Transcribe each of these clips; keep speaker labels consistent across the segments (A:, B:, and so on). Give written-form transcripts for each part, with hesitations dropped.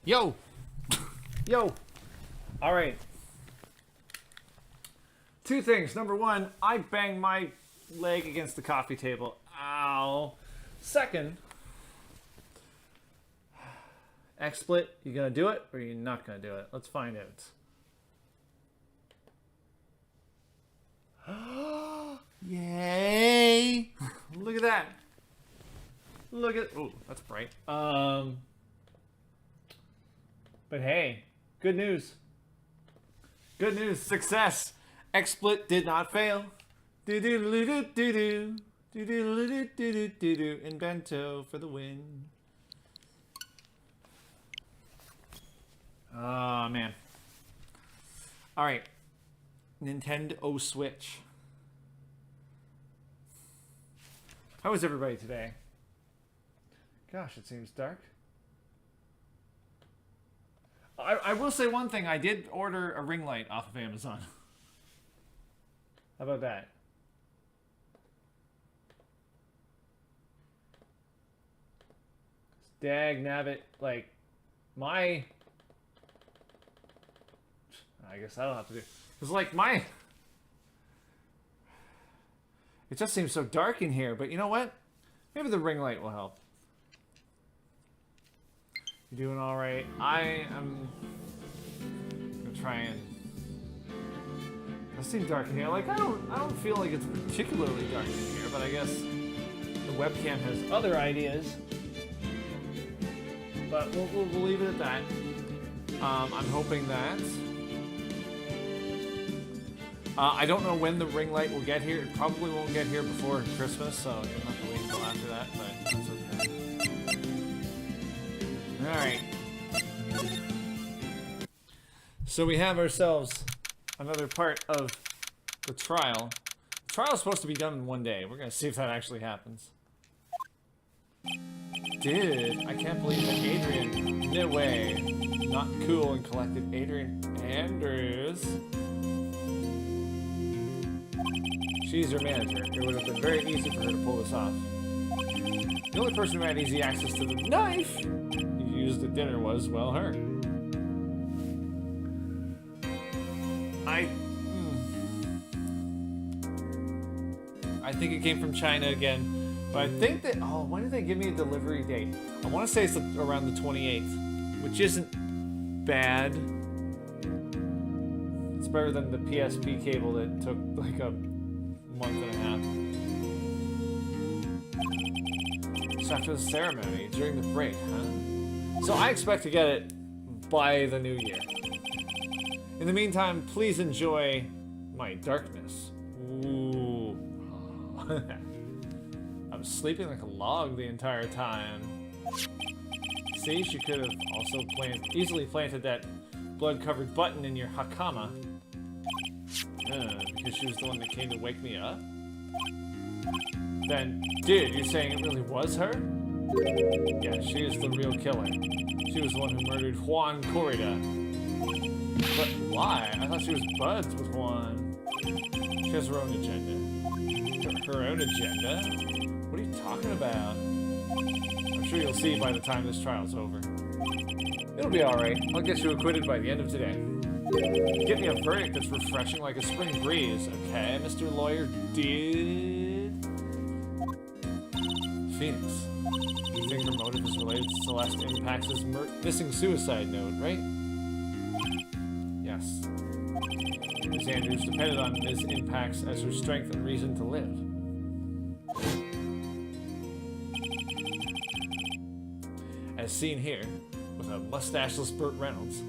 A: Yo! Yo! Alright. Two things. Number one, I banged my leg against the coffee table. Ow. Second, XSplit, you gonna do it or you not gonna do it? Let's find out. Yay! Look at that. Look at, oh, that's bright. But hey, good news. Good news, success. XSplit did not fail. Do do do do do do do do do do do. Invento for the win. Oh man. All right, Nintendo Switch. How is everybody today? Gosh, it seems dark. I will say one thing. I did order a ring light off of Amazon. How about that? Dag nabbit, like, my... I guess I don't have to do... It's like my... It just seems so dark in here, but you know what? Maybe the ring light will help. You doing all right? I am gonna try and. It seems dark in here. Like I don't feel like it's particularly dark in here, but I guess the webcam has other ideas. But we'll leave it at that. I'm hoping that. I don't know when the ring light will get here. It probably won't get here before Christmas, so you'll have to wait until after that. But that's okay. Alright. So we have ourselves another part of the trial. The trial is supposed to be done in one day. We're going to see if that actually happens. Dude, I can't believe that Adrian, no way, not cool and collected. Adrian Andrews. She's your manager. It would have been very easy for her to pull this off. The only person who had easy access to the knife you used at dinner was, well, her. I think it came from China again, but I think that, oh, when did they give me a delivery date? I want to say it's around the 28th, which isn't bad. It's better than the PSP cable that took like a month and a half. So after the ceremony, during the break, huh? So I expect to get it by the new year. In the meantime, please enjoy my darkness. Ooh. I was sleeping like a log the entire time. See, she could have also easily planted that blood-covered button in your hakama. Because she was the one that came to wake me up? Then, dude, you're saying it really was her? Yeah, she is the real killer. She was the one who murdered Juan Corrida. But why? I thought she was buds with Juan. She has her own agenda. Her own agenda? What are you talking about? I'm sure you'll see by the time this trial's over. It'll be alright. I'll get you acquitted by the end of today. Get me a verdict that's refreshing like a spring breeze, okay, Mr. Lawyer dude? Phoenix. You think her motive is related to Celeste Impax's missing suicide note, right? Yes. Ms. Andrews depended on Ms. Impax as her strength and reason to live. as seen here, with a mustacheless Burt Reynolds.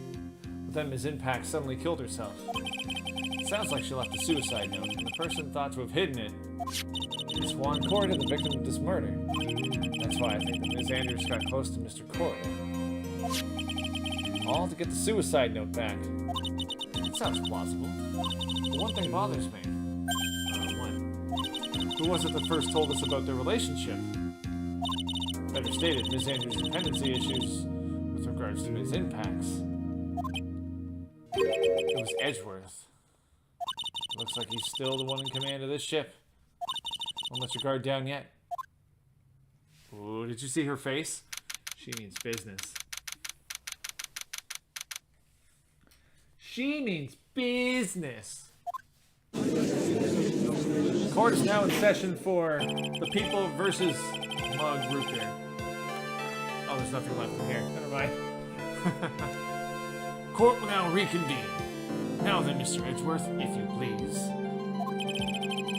A: But then Ms. Impact suddenly killed herself. It sounds like she left a suicide note, and the person thought to have hidden it is Juan Corda, the victim of this murder. That's why I think that Ms. Andrews got close to Mr. Corda. All to get the suicide note back. It sounds plausible. But one thing bothers me. What? Who was it that first told us about their relationship? Better stated, Ms. Andrews' dependency issues with regards to Ms. Impact's. It was Edgeworth. Looks like he's still the one in command of this ship. Don't let your guard down yet. Ooh, did you see her face? She means business. She means business. Court is now in session for the people versus Mug Root Beer. Oh, there's nothing left in here. Never mind. Court will now reconvene. Now then, Mr. Edgeworth, if you please.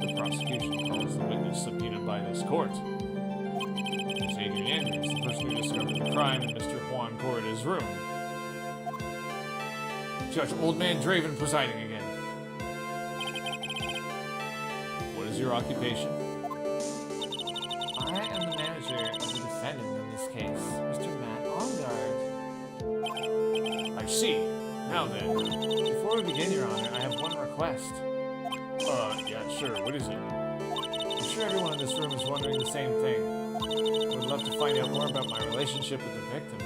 A: The prosecution calls the witness subpoenaed by this court. Ms. Adrian Andrews, the person who discovered the crime in Mr. Juan Corrida's room. Judge Old Man Draven presiding again. What is your occupation? I am the manager of the defendant in this case, Mr. Matt Ongard. I see. Now then, before we begin, Your Honor, I have one request. Yeah, sure. What is it? I'm sure everyone in this room is wondering the same thing. I would love to find out more about my relationship with the victim.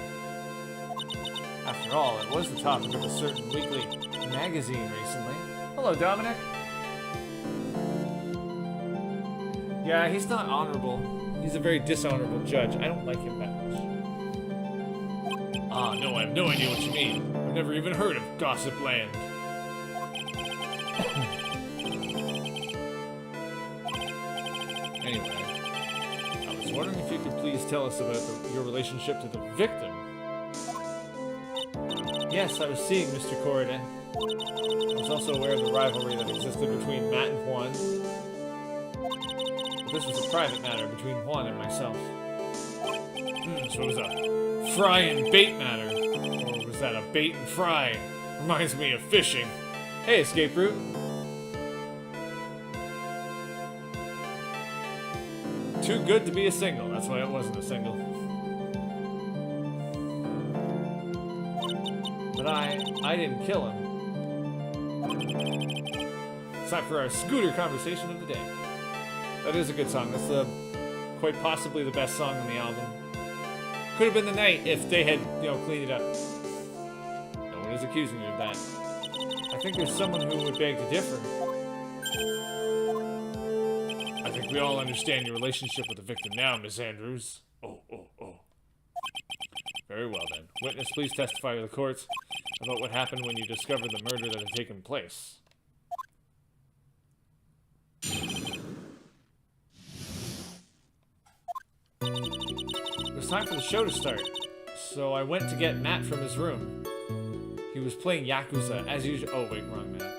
A: After all, it was the topic of a certain weekly magazine recently. Hello, Dominic. Yeah, he's not honorable. He's a very dishonorable judge. I don't like him that much. Ah, no, I have no idea what you mean. I've never even heard of Gossip Land. Anyway, I was wondering if you could please tell us about your relationship to the victim. Yes, I was seeing Mr. Corrida. I was also aware of the rivalry that existed between Matt and Juan. But this was a private matter between Juan and myself. So it was a fry and bait matter. Or was that a bait and fry? Reminds me of fishing. Hey, escape route. Too good to be a single. That's why it wasn't a single. But I didn't kill him. It's time for our scooter conversation of the day. That is a good song. That's quite possibly the best song on the album. Could have been the night if they had, cleaned it up. No one is accusing you of that. I think there's someone who would beg to differ. I think we all understand your relationship with the victim now, Miss Andrews. Oh. Very well then. Witness, please testify to the court about what happened when you discovered the murder that had taken place. It was time for the show to start, so I went to get Matt from his room. He was playing Yakuza, as usual. Oh, wait, wrong Matt.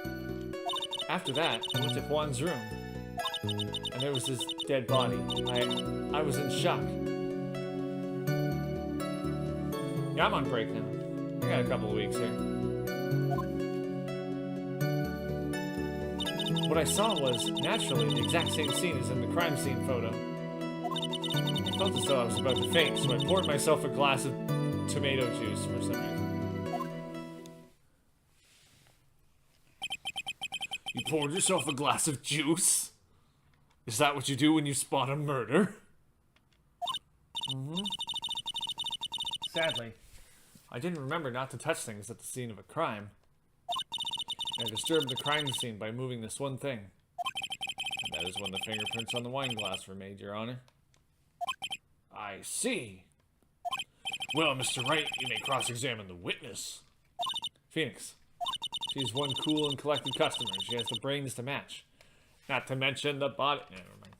A: After that, I went to Juan's room, and there was his dead body. I was in shock. Yeah, I'm on break now. I got a couple of weeks here. What I saw was, naturally, the exact same scene as in the crime scene photo. I felt as though I was about to faint, so I poured myself a glass of tomato juice for some reason. You poured yourself a glass of juice? Is that what you do when you spot a murder? Mm-hmm. Sadly, I didn't remember not to touch things at the scene of a crime. I disturbed the crime scene by moving this one thing. And that is when the fingerprints on the wine glass were made, Your Honor. I see. Well, Mr. Wright, you may cross-examine the witness. Phoenix. She's one cool and collected customer. She has the brains to match. Not to mention the body... Never mind.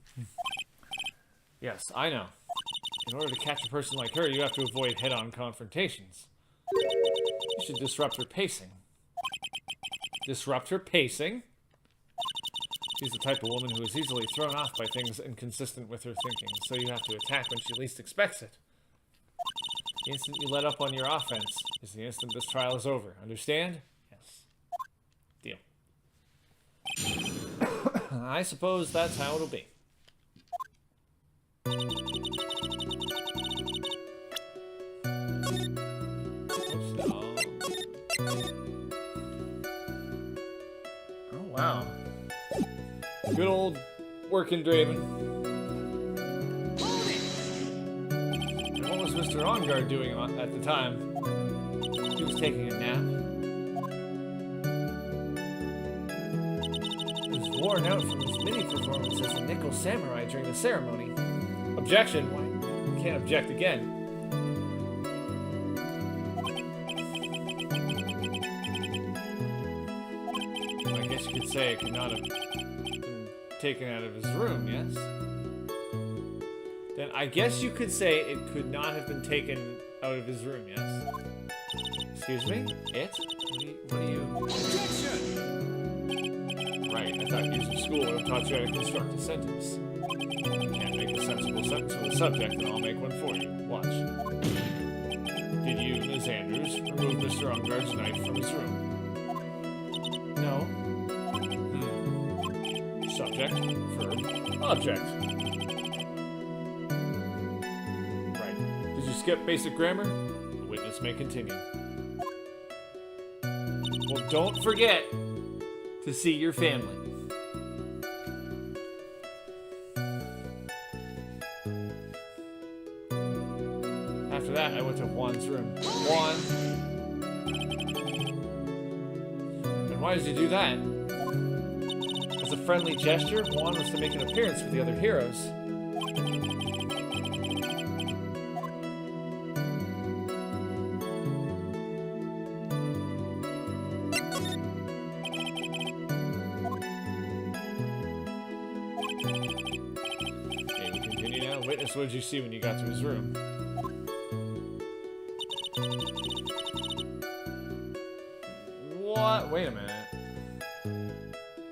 A: Yes, I know. In order to catch a person like her, you have to avoid head-on confrontations. You should disrupt her pacing. Disrupt her pacing? She's the type of woman who is easily thrown off by things inconsistent with her thinking, so you have to attack when she least expects it. The instant you let up on your offense is the instant this trial is over. Understand? Yes. Deal. I suppose that's how it'll be. Oops, no. Oh, wow. Good old working Draven. And what was Mr. On-Guard doing at the time? He was taking a nap. He was worn out from his mini-performance as the Nickel Samurai during the ceremony. Objection, White. You can't object again. I guess you could say it could not have been taken out of his room, yes? Then I guess you could say it could not have been taken out of his room, yes? Excuse me? It? What are you...
B: Objection!
A: Right, I thought you in school would have taught you how to construct a sentence. You can't make a sensible sentence with a subject, and I'll make one for you. Watch. Did you, Ms. Andrews, remove Mr. On-Guard's knife from his room? No. Subject, verb, object. Right. Did you skip basic grammar? The witness may continue. Well, don't forget to see your family. After that, I went to Juan's room. Juan. And why did you do that? As a friendly gesture, Juan was to make an appearance with the other heroes. Okay, we continue now. Witness, what did you see when you got to his room? What? Wait a minute.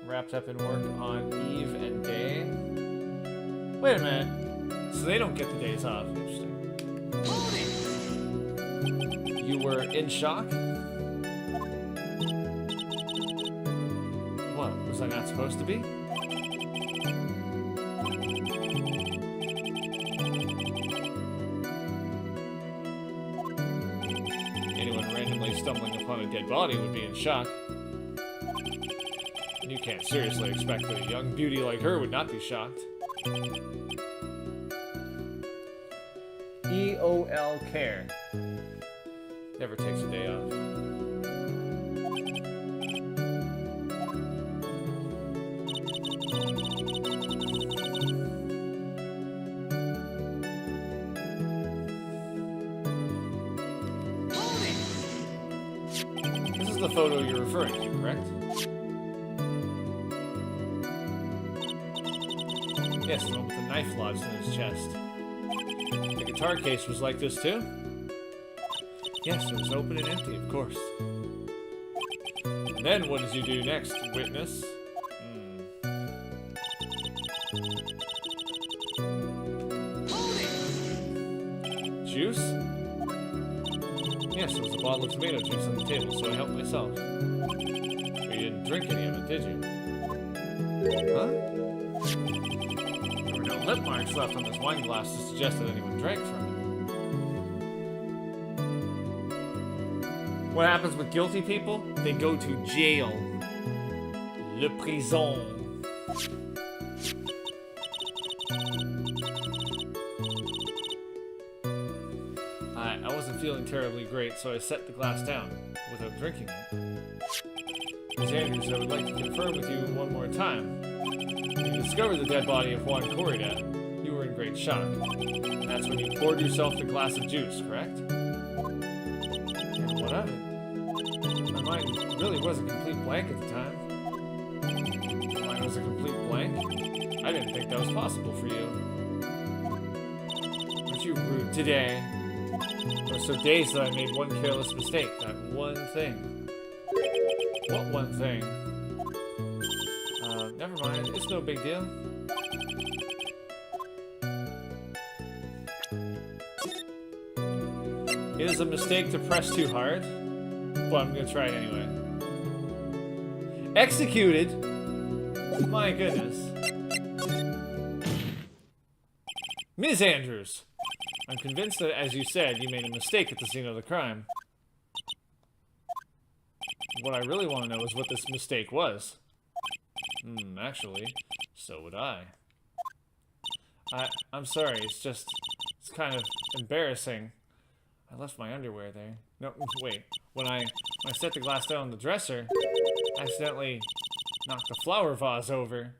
A: Wrapped up in work on eve and day. Wait a minute. So they don't get the days off. Interesting. You were in shock? What? Was I not supposed to be? Anyone randomly stumbling upon a dead body would be in shock. You can't seriously expect that a young beauty like her would not be shocked. EOL care. Never takes a day off. This is the photo you're referring to, correct? Yes, the one with the knife lodged in his chest. The guitar case was like this too? Yes, it was open and empty, of course. And then what did you do next, witness? Juice? Yes, there was a bottle of tomato juice on the table, so I helped myself. But you didn't drink any of it, did you? Huh? There were no lip marks left on this wine glass to suggest that anyone drank from it. What happens with guilty people? They go to jail. Le prison. I wasn't feeling terribly great, so I set the glass down without drinking it. Ms. Andrews, I would like to confirm with you one more time. When you discovered the dead body of Juan Corrida, you were in great shock. And that's when you poured yourself the glass of juice, correct? And what of it? My mind really was a complete blank at the time. My mind was a complete blank? I didn't think that was possible for you. Aren't you rude today? I was so dazed that I made one careless mistake. That one thing. What one thing? Never mind. It's no big deal. It is a mistake to press too hard, but I'm gonna try it anyway. Executed? My goodness. Ms. Andrews, I'm convinced that, as you said, you made a mistake at the scene of the crime. What I really want to know is what this mistake was. Actually, so would I. I'm sorry, it's kind of embarrassing. I left my underwear there. No, wait. When I set the glass down on the dresser, I accidentally knocked the flower vase over.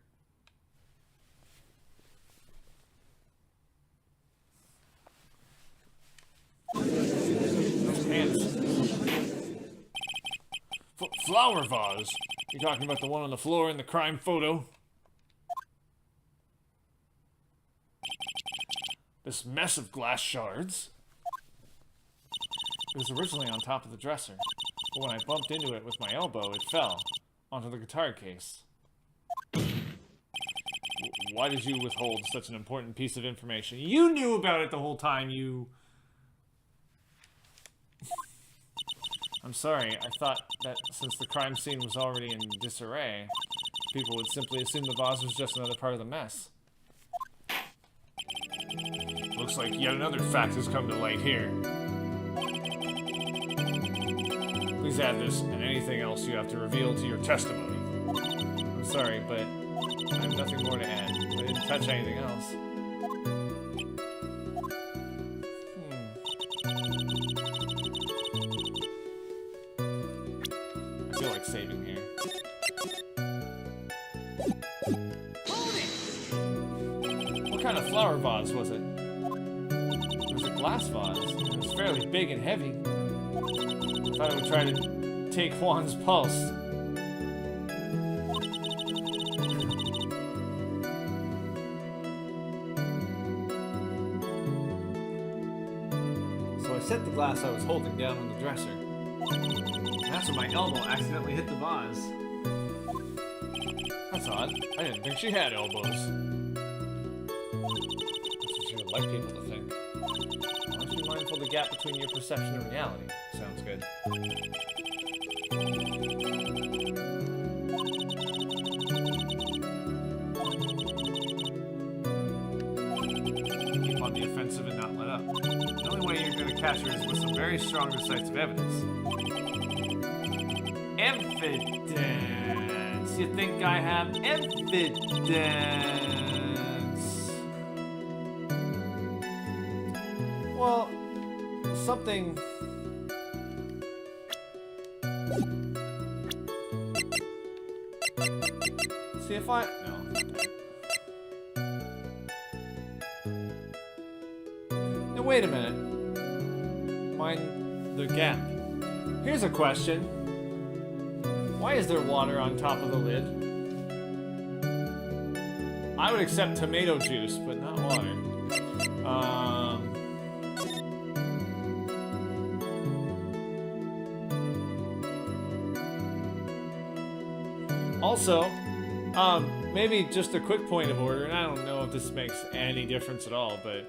A: Those pants. Flower vase? You're talking about the one on the floor in the crime photo? This mess of glass shards? It was originally on top of the dresser, but when I bumped into it with my elbow, it fell onto the guitar case. Why did you withhold such an important piece of information? You knew about it the whole time, you... I'm sorry, I thought that since the crime scene was already in disarray, people would simply assume the vase was just another part of the mess. Looks like yet another fact has come to light here. Please add this and anything else you have to reveal to your testimony. I'm sorry, but I have nothing more to add. I didn't touch anything else. I feel like saving here. What kind of flower vase was it? It was a glass vase. It was fairly big and heavy. I thought I would try to take Juan's pulse. So I set the glass I was holding down on the dresser. And that's when my elbow accidentally hit the vase. That's odd. I didn't think she had elbows. That's what she would like people to think. Why don't you be mindful of the gap between your perception and reality? Sounds good. Keep on the offensive and not let up. The only way you're going to catch her is with some very strong decisive evidence. Evidence! You think I have evidence? Well, something... See if I... No. Now wait a minute. Mind the gap. Here's a question. Why is there water on top of the lid? I would accept tomato juice, but not water. Also, maybe just a quick point of order, and I don't know if this makes any difference at all, but...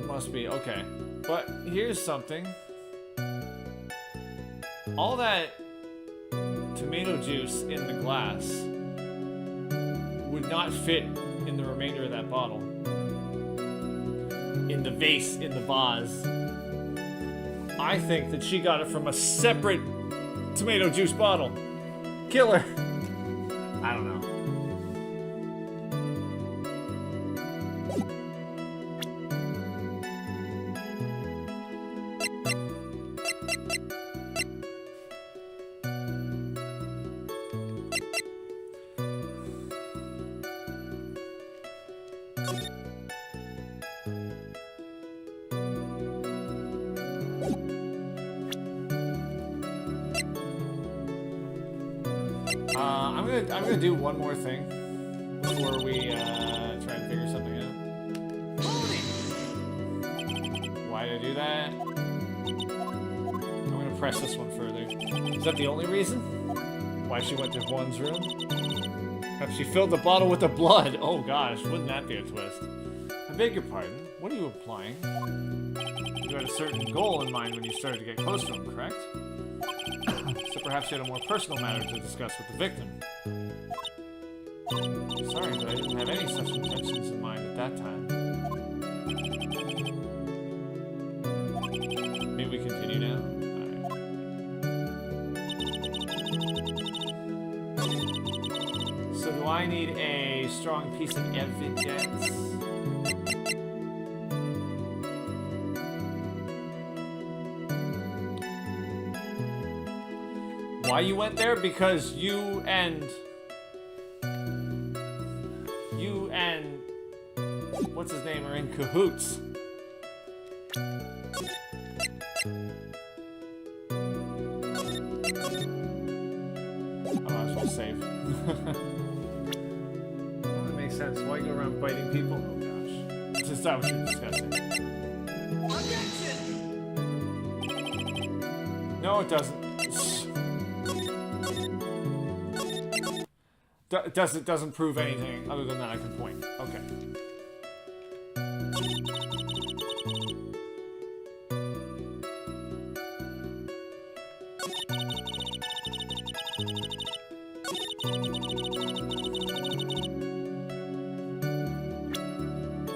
A: Must be, okay. But here's something. All that tomato juice in the glass would not fit in the remainder of that bottle. In the vase, in the vase. I think that she got it from a separate tomato juice bottle. Killer. I don't know. I'm gonna do one more thing before we try and figure something out. Why did I do that? I'm gonna press this one further. Is that the only reason? Why she went to Juan's room? Perhaps she filled the bottle with the blood. Oh gosh, wouldn't that be a twist? I beg your pardon. What are you implying? You had a certain goal in mind when you started to get close to him, correct? So perhaps you had a more personal matter to discuss with the victim. Sorry, but I didn't have any such intentions in mind at that time. Maybe we continue now? Alright. So do I need a strong piece of evidence? Why you went there? Because you and what's his name are in cahoots. Oh, I was supposed to save. That makes sense. Why go around biting people? Oh gosh. This is not what you're discussing. No, it doesn't. Doesn't prove anything other than that I can point. Okay.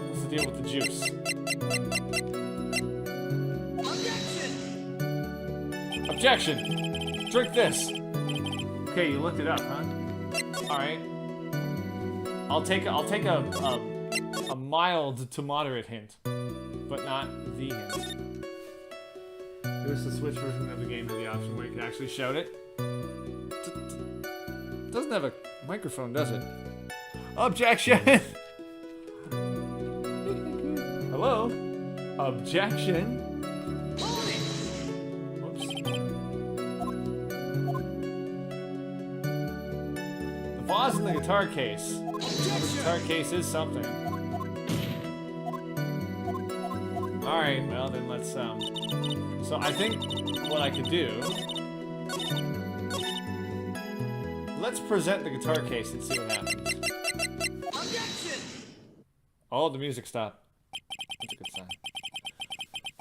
A: What's the deal with the juice? Objection! Drink this! Okay, you looked it up, huh? Alright. I'll take a mild to moderate hint, but not the hint. It was the Switch version of the game had the option where you could actually shout it. Doesn't have a microphone, does it? Objection! Hello? Objection? Vase in the guitar case. The guitar case is something. Alright, well then let's, so I think what I could do... Let's present the guitar case and see what happens. Oh, the music stopped. That's a good sign.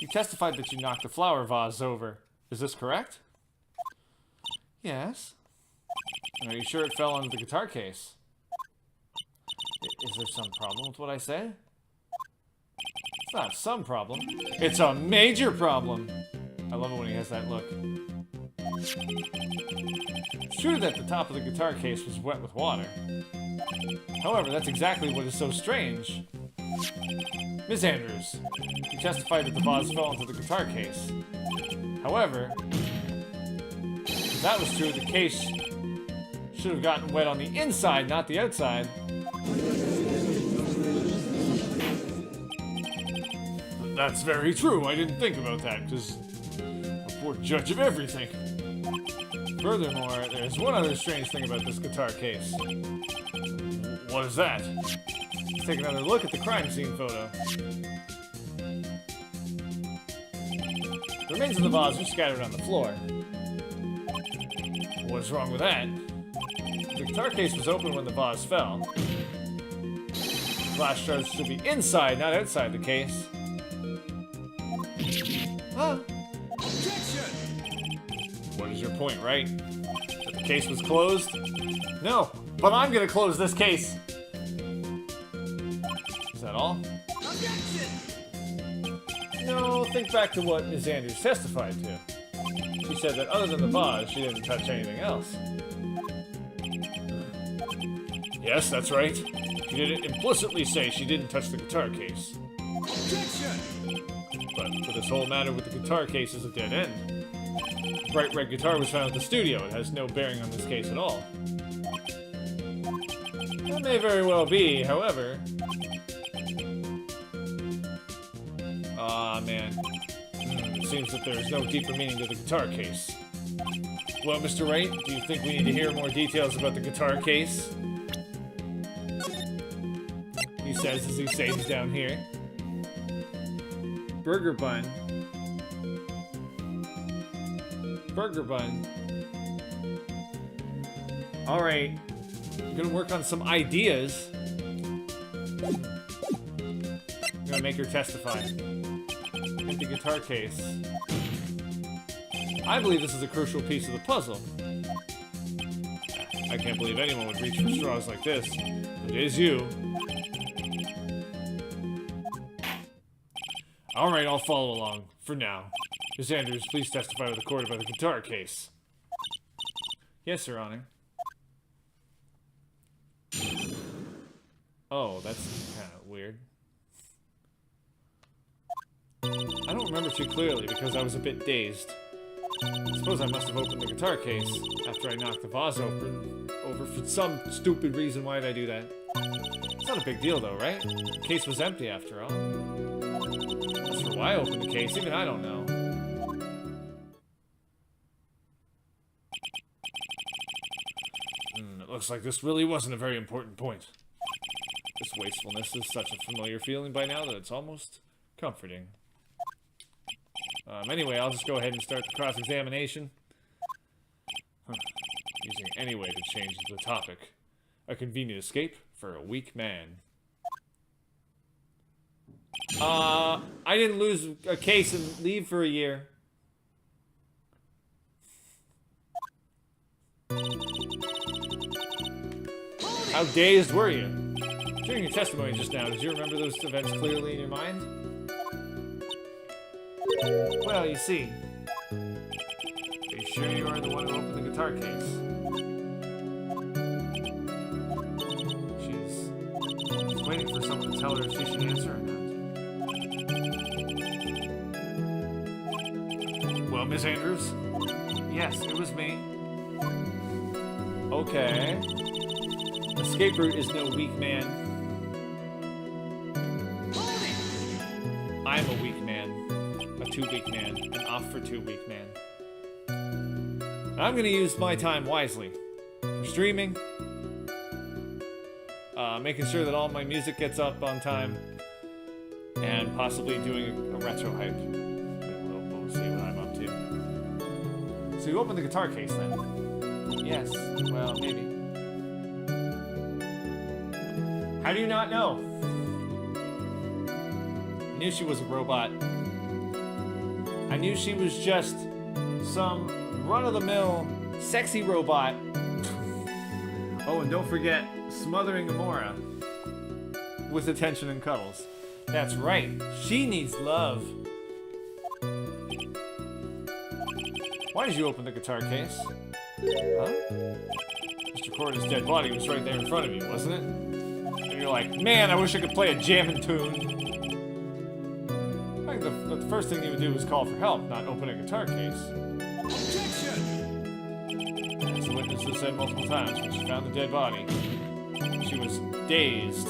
A: You testified that you knocked the flower vase over. Is this correct? Yes. Are you sure it fell onto the guitar case? Is there some problem with what I said? It's not some problem. It's a major problem! I love it when he has that look. It's true that the top of the guitar case was wet with water. However, that's exactly what is so strange. Ms. Andrews, you testified that the vase fell into the guitar case. However, if that was true, the case should have gotten wet on the inside, not the outside. That's very true. I didn't think about that, because I'm a poor judge of everything. Furthermore, there's one other strange thing about this guitar case. What is that? Let's take another look at the crime scene photo. The remains of the vase are scattered on the floor. What's wrong with that? The guitar case was open when the vase fell. Glass shards should be inside, not outside the case. Huh? What is your point, right? That the case was closed? No, but I'm gonna close this case. Is that all? No, think back to what Ms. Andrews testified to. She said that other than the vase, she didn't touch anything else. Yes, that's right. She didn't implicitly say she didn't touch the guitar case. But for this whole matter with the guitar case is a dead end. The bright red guitar was found at the studio. It has no bearing on this case at all. That may very well be, however... Ah, man. It seems that there is no deeper meaning to the guitar case. Well, Mr. Wright, do you think we need to hear more details about the guitar case? He says as he saves down here. Burger bun. Burger bun. Alright. I'm gonna work on some ideas. gonna make her testify. Empty guitar case. I believe this is a crucial piece of the puzzle. I can't believe anyone would reach for straws like this. It is you. Alright, I'll follow along. For now. Miss Andrews, please testify to the court about the guitar case. Yes, Your Honor. Oh, that's kind of weird. I don't remember too clearly because I was a bit dazed. I suppose I must have opened the guitar case after I knocked the vase over for some stupid reason. Why did I do that? It's not a big deal though, right? The case was empty after all. As for why I opened the case, even I don't know. It looks like this really wasn't a very important point. This wastefulness is such a familiar feeling by now that it's almost comforting. Anyway, I'll just go ahead and start the cross-examination. Using any way to change the topic. A convenient escape for a weak man. I didn't lose a case and leave for a year. How dazed were you? During your testimony just now, did you remember those events clearly in your mind? Well, you see. Are you sure you are the one who opened the guitar case? She's waiting for someone to tell her if she should answer or not. Well, Miss Andrews? Yes, it was me. Okay. Escape route is no weak man. I'm a weak man. A too-weak man. An off-for-two-week man. I'm gonna use my time wisely. For streaming. Making sure that all my music gets up on time. And possibly doing a retro hype. We'll see what I'm up to. So you opened the guitar case then? Yes. Well, maybe. How do you not know? I knew she was a robot. I knew she was just some run-of-the-mill sexy robot. Oh, and don't forget, smothering Gamora with attention and cuddles. That's right, she needs love. Why did you open the guitar case? Huh? Mr. Corda's dead body was right there in front of you, wasn't it? And you're like, man, I wish I could play a jamming tune. I think the first thing you would do is call for help, not open a guitar case. Objection! As the witness has said multiple times, when she found the dead body, she was dazed.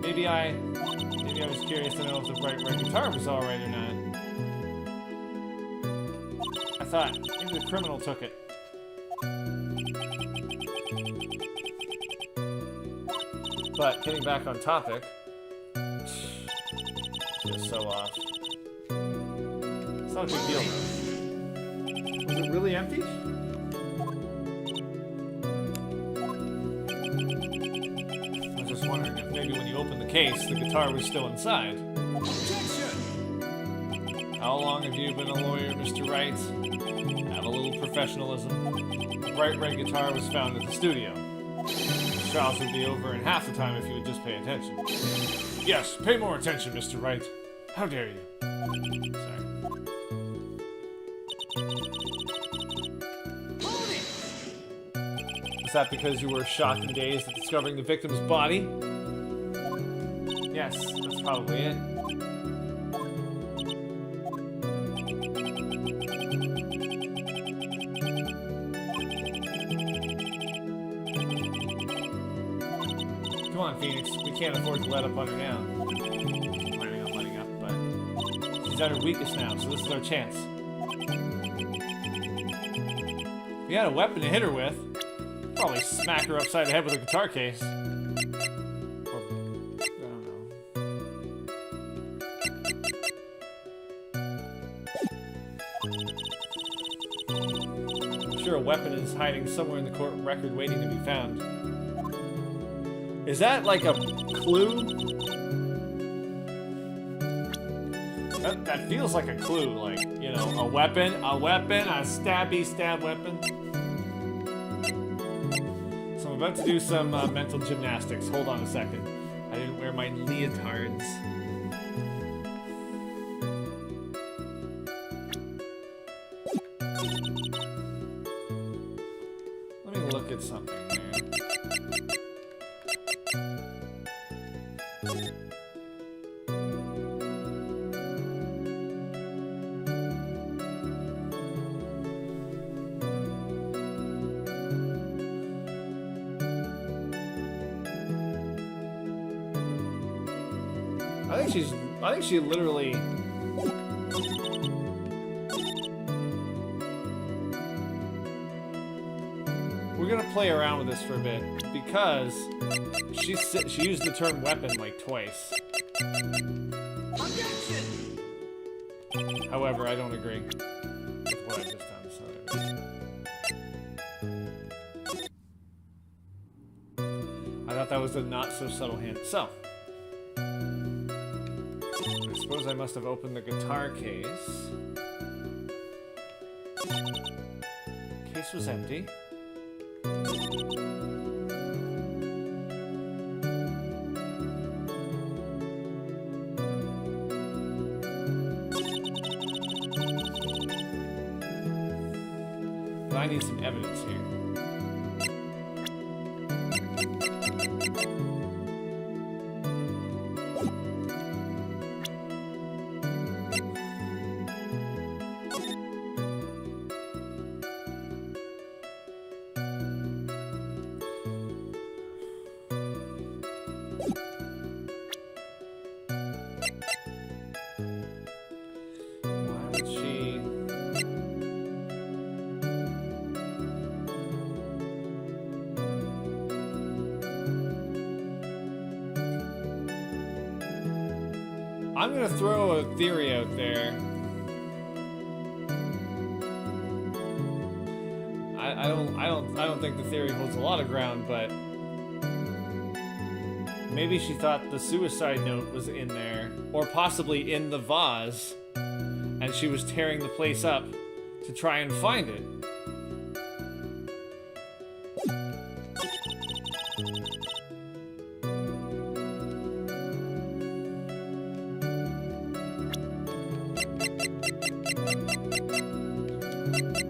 A: Maybe I was curious to know if the Wright guitar was alright or not. I thought maybe the criminal took it. But getting back on topic, just so off. It's not a big deal though. Was it really empty? I was just wondering if maybe when you opened the case, the guitar was still inside. Objection! How long have you been a lawyer, Mr. Wright? Have a little professionalism. The bright red guitar was found at the studio. The trials would be over in half the time if you would just pay attention. Yes, pay more attention, Mr. Wright. How dare you? Sorry. Is that because you were shocked and dazed at discovering the victim's body? Yes, that's probably it. Come on, Phoenix. We can't afford to let up on her now. I'm planning on letting up, but she's at her weakest now, so this is our chance. If we had a weapon to hit her with, probably smack her upside the head with a guitar case. Or, I don't know. I'm sure a weapon is hiding somewhere in the court record waiting to be found. Is that like a clue? That feels like a clue, like, you know, a weapon, a stabby stab weapon. So I'm about to do some mental gymnastics. Hold on a second. I didn't wear my leotards. Let me look at something here. I think she literally... We're gonna play around with this for a bit, because she used the term weapon like twice. However, I don't agree with what I just done, so... I thought that was a not so subtle hint. So... I suppose I must have opened the guitar case. Case was empty. But I need some evidence here. I'm gonna throw a theory out there. I don't think the theory holds a lot of ground, but maybe she thought the suicide note was in there, or possibly in the vase, and she was tearing the place up to try and find it.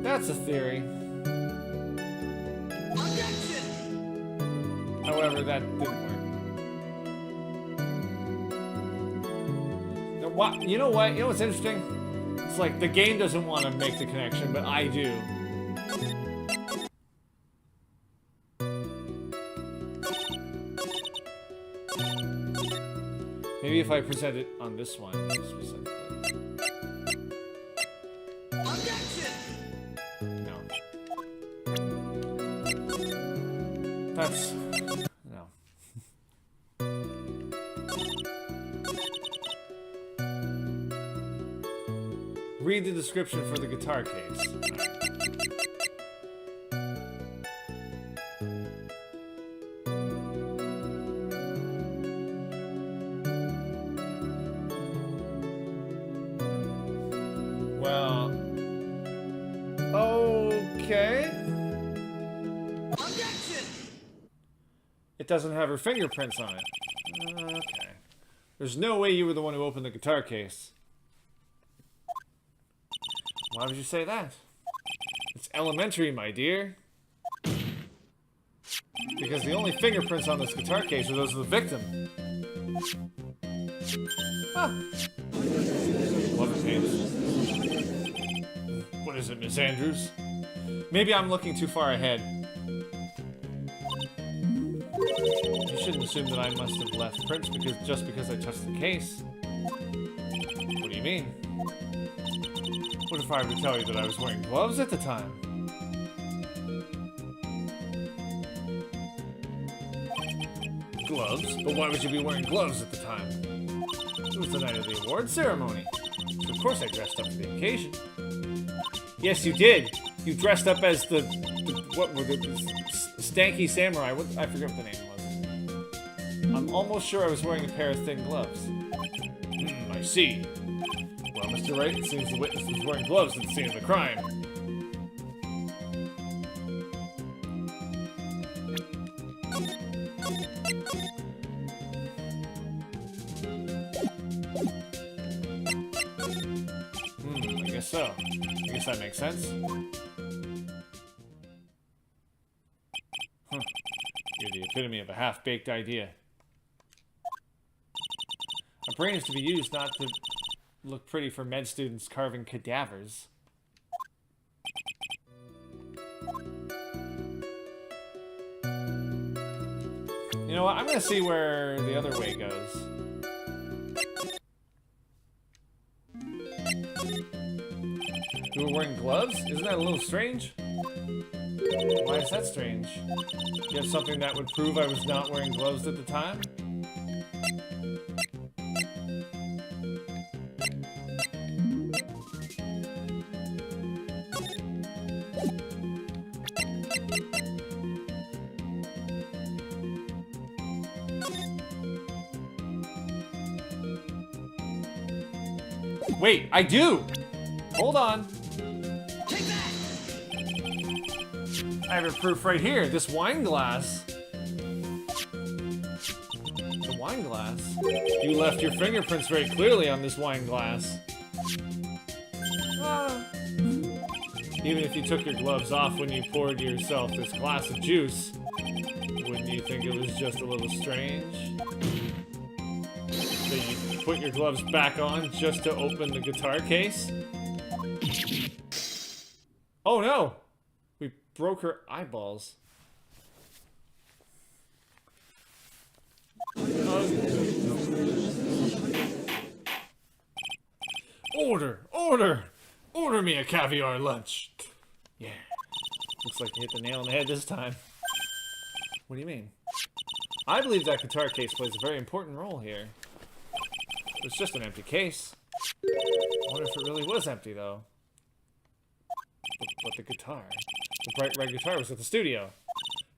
A: That's a theory. However, that didn't work. Now, you know what? You know what's interesting? It's like the game doesn't want to make the connection, but I do. Maybe if I present it on this one specifically. No. That's... no. Read the description for the guitar case. Well, okay. It doesn't have her fingerprints on it. Okay. There's no way you were the one who opened the guitar case. Why would you say that? It's elementary, my dear. Because the only fingerprints on this guitar case are those of the victim. Ah. Love his names. What is it, Miss Andrews? Maybe I'm looking too far ahead. You shouldn't assume that I must have left prints just because I touched the case. What do you mean? What if I were to tell you that I was wearing gloves at the time? Gloves? But why would you be wearing gloves at the time? It was the night of the award ceremony. So of course I dressed up for the occasion. Yes, you did. You dressed up as the stanky samurai. I forget what the name was. I'm almost sure I was wearing a pair of thin gloves. I see. Well, Mr. Wright, it seems the witness was wearing gloves at the scene of the crime. I guess so. I guess that makes sense. You're the epitome of a half-baked idea. A brain is to be used not to look pretty for med students carving cadavers. You know what? I'm gonna see where the other way goes. You were wearing gloves? Isn't that a little strange? Why is that strange? You have something that would prove I was not wearing gloves at the time? Wait, I do! Hold on.
B: Take that!
A: I have a proof right here. This wine glass. The wine glass? You left your fingerprints very clearly on this wine glass. Even if you took your gloves off when you poured yourself this glass of juice, wouldn't you think it was just a little strange? That you put your gloves back on just to open the guitar case? Oh no! We broke her eyeballs. Order! Order! Order me a caviar lunch! Yeah. Looks like you hit the nail on the head this time. What do you mean? I believe that guitar case plays a very important role here. It's just an empty case. I wonder if it really was empty, though. But the guitar. The bright red guitar was at the studio.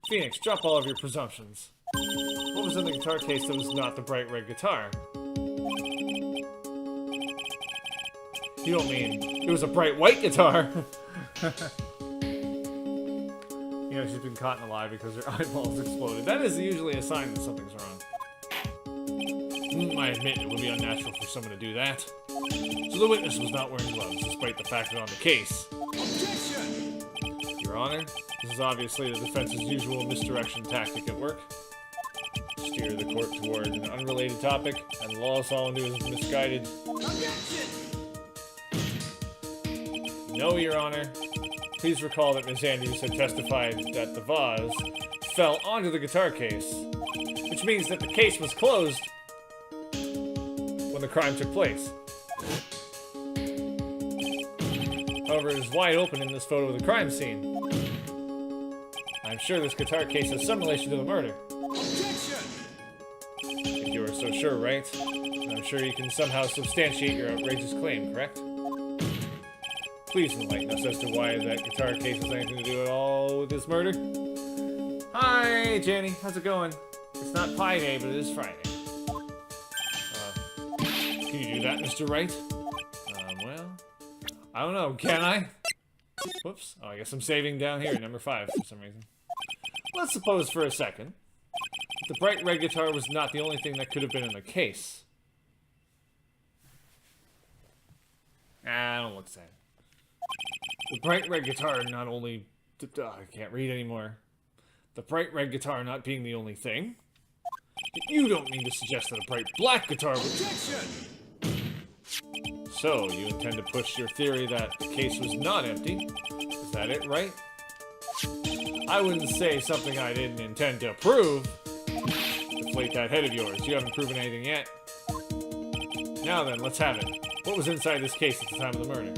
A: Phoenix, drop all of your presumptions. What was in the guitar case that was not the bright red guitar? You don't mean it was a bright white guitar? You know, she's been caught in a lie because her eyeballs exploded. That is usually a sign that something's wrong. I admit it would be unnatural for someone to do that. So the witness was not wearing gloves, despite the fact that on the case.
B: Objection!
A: Your Honor, this is obviously the defense's usual misdirection tactic at work. Steer the court toward an unrelated topic, and lull us all into his misguided...
B: Objection!
A: No, Your Honor. Please recall that Ms. Andrews had testified that the vase fell onto the guitar case, which means that the case was closed when the crime took place. However, it is wide open in this photo of the crime scene. I'm sure this guitar case has some relation to the murder.
B: Objection!
A: If you are so sure, right? I'm sure you can somehow substantiate your outrageous claim, correct? Please enlighten us as to why that guitar case has anything to do at all with this murder. Hi, Jenny. How's it going? It's not Pie Day, but it is Friday. Can you do that, Mr. Wright? Well, I don't know. Can I? Whoops. Oh, I guess I'm saving down here at number 5 for some reason. Let's suppose for a second that the bright red guitar was not the only thing that could have been in the case. I don't look sad. The bright red guitar not only... I can't read anymore. The bright red guitar not being the only thing. You don't mean to suggest that a bright black guitar would...
B: Objection!
A: So, you intend to push your theory that the case was not empty? Is that it, right? I wouldn't say something I didn't intend to prove. Deflate that head of yours. You haven't proven anything yet. Now then, let's have it. What was inside this case at the time of the murder?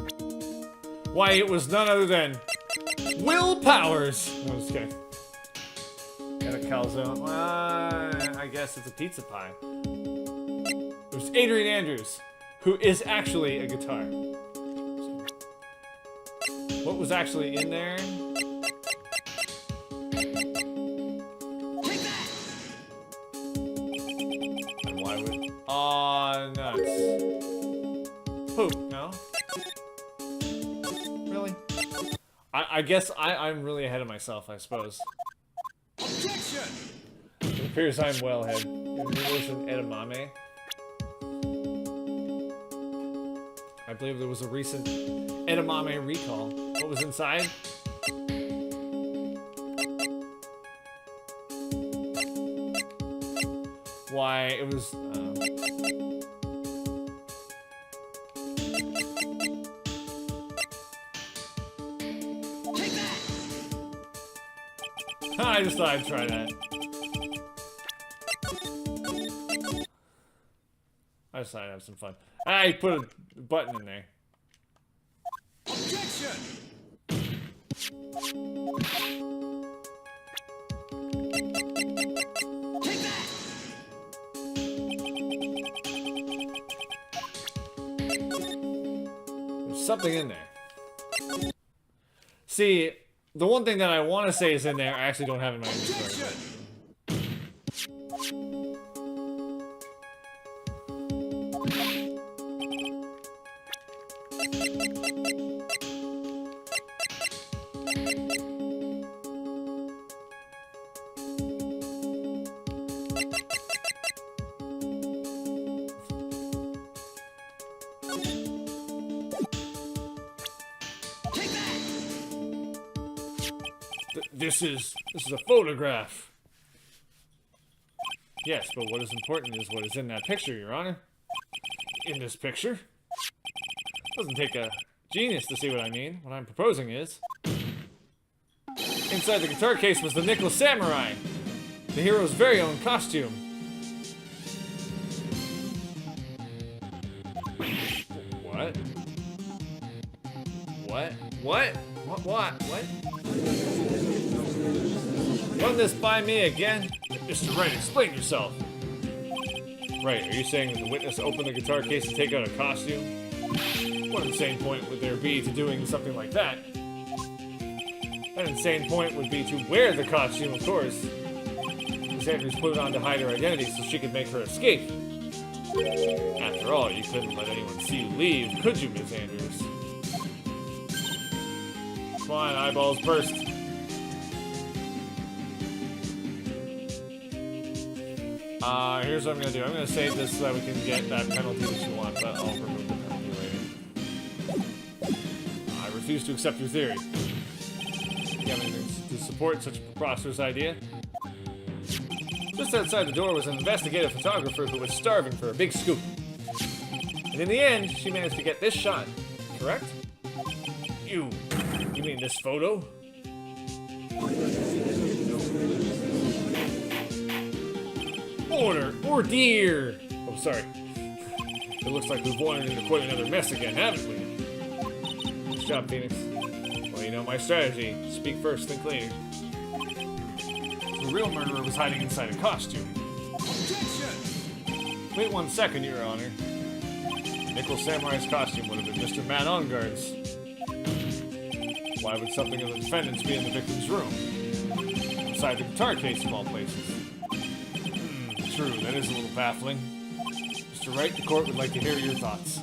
A: Why, it was none other than... Will Powers! No, I'm just kidding. And a calzone. I guess it's a pizza pie. It was Adrian Andrews, who is actually a guitar. What was actually in there?
B: Take that!
A: Why would... Aw, nuts. Poop, no? Really? I guess I'm really ahead of myself, I suppose.
B: Objection!
A: It appears I'm well ahead. Noodles and edamame. I believe there was a recent edamame recall. What was inside? Why, it was...
B: Take that!
A: I just thought I'd try that. I just thought I'd have some fun. I put a button in there.
B: Objection! Take that!
A: There's something in there. See, the one thing that I want to say is in there, I actually don't have in my inventory.
B: Objection! Take that!
A: This is a photograph. Yes, but what is important is what is in that picture, Your Honor. In this picture. Doesn't take a genius to see what I mean. What I'm proposing is... Inside the guitar case was the Nickel Samurai, the hero's very own costume. What? What? What? What? Run this by me again? Mr. Wright, explain yourself. Right, are you saying that the witness opened the guitar case to take out a costume? What insane point would there be to doing something like that? That insane point would be to wear the costume, of course. Miss Andrews put it on to hide her identity so she could make her escape. After all, you couldn't let anyone see you leave, could you, Miss Andrews? Come on, eyeballs burst. Here's what I'm gonna do. I'm gonna save this so that we can get that penalty that you want, but I'll remove the penalty later. I refuse to accept your theory. You have anything to support such a preposterous idea? Just outside the door was an investigative photographer who was starving for a big scoop. And in the end, she managed to get this shot, correct? You mean this photo? Or dear! Oh, sorry. It looks like we've wandered into quite another mess again, haven't we? Nice job, Phoenix. Well, you know my strategy. Speak first, think later. The real murderer was hiding inside a costume.
B: Objection!
A: Wait 1 second, Your Honor. Nickel Samurai's costume would have been Mr. Matt Onguard's. Why would something of the defendant's be in the victim's room? Inside the guitar case, of all places. True, that is a little baffling. Mr. Wright, the court would like to hear your thoughts.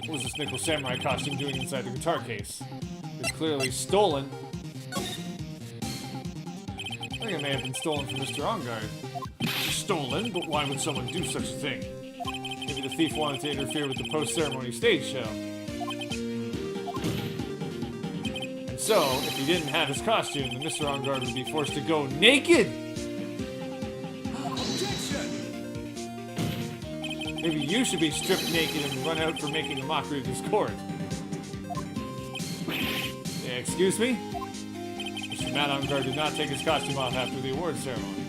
A: What was this Nickel Samurai costume doing inside the guitar case? It's clearly stolen. I think it may have been stolen from Mr. Onguard. Stolen? But why would someone do such a thing? Maybe the thief wanted to interfere with the post-ceremony stage show. And so, if he didn't have his costume, then Mr. Onguard would be forced to go naked! Maybe you should be stripped naked and run out for making a mockery of this court. Yeah, excuse me? Mr. Matt Onguard did not take his costume off after the award ceremony.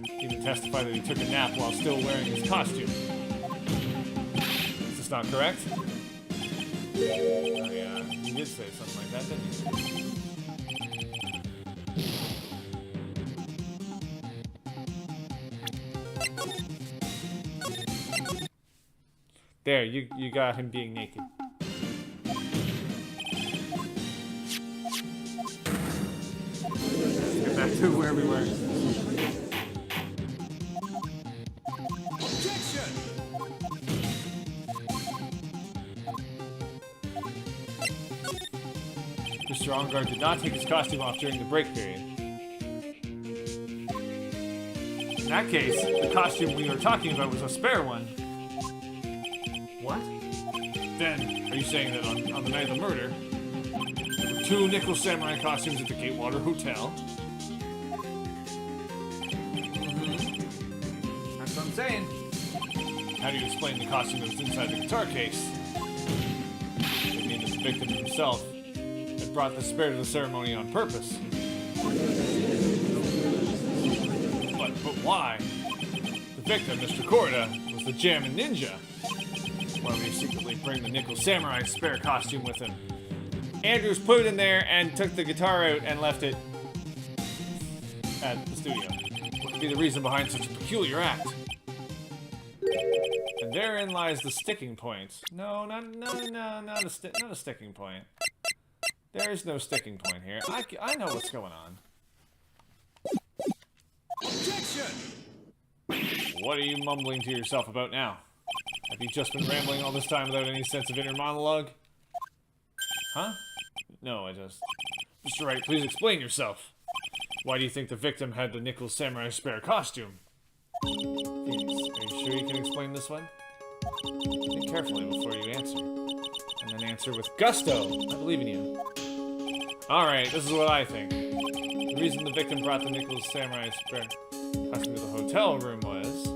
A: He even testified that he took a nap while still wearing his costume. Is this not correct? Oh yeah, you did say something like that, didn't you? There, you got him being naked. Let's get back to where we were. Mr. Onguard did not take his costume off during the break period. In that case, the costume we were talking about was a spare one. What? Then, are you saying that on the night of the murder, there were 2 Nickel Samurai costumes at the Gatewater Hotel? That's what I'm saying. How do you explain the costume that was inside the guitar case? I mean, the victim himself had brought the spare to the ceremony on purpose. But why? The victim, Mr. Korda, was the Jammin' Ninja. Why would he secretly bring the Nickel Samurai spare costume with him? Andrews put it in there and took the guitar out and left it at the studio. What could be the reason behind such a peculiar act? And therein lies the sticking point. No, not a sticking point. There is no sticking point here. I know what's going on.
B: Objection!
A: What are you mumbling to yourself about now? Have you just been rambling all this time without any sense of inner monologue? Huh? No, I just... Mr. Wright, please explain yourself. Why do you think the victim had the Nickel Samurai spare costume? Phoenix, are you sure you can explain this one? Think carefully before you answer. And then answer with gusto. I believe in you. Alright, this is what I think. The reason the victim brought the Nickel Samurai spare costume to the hotel room was...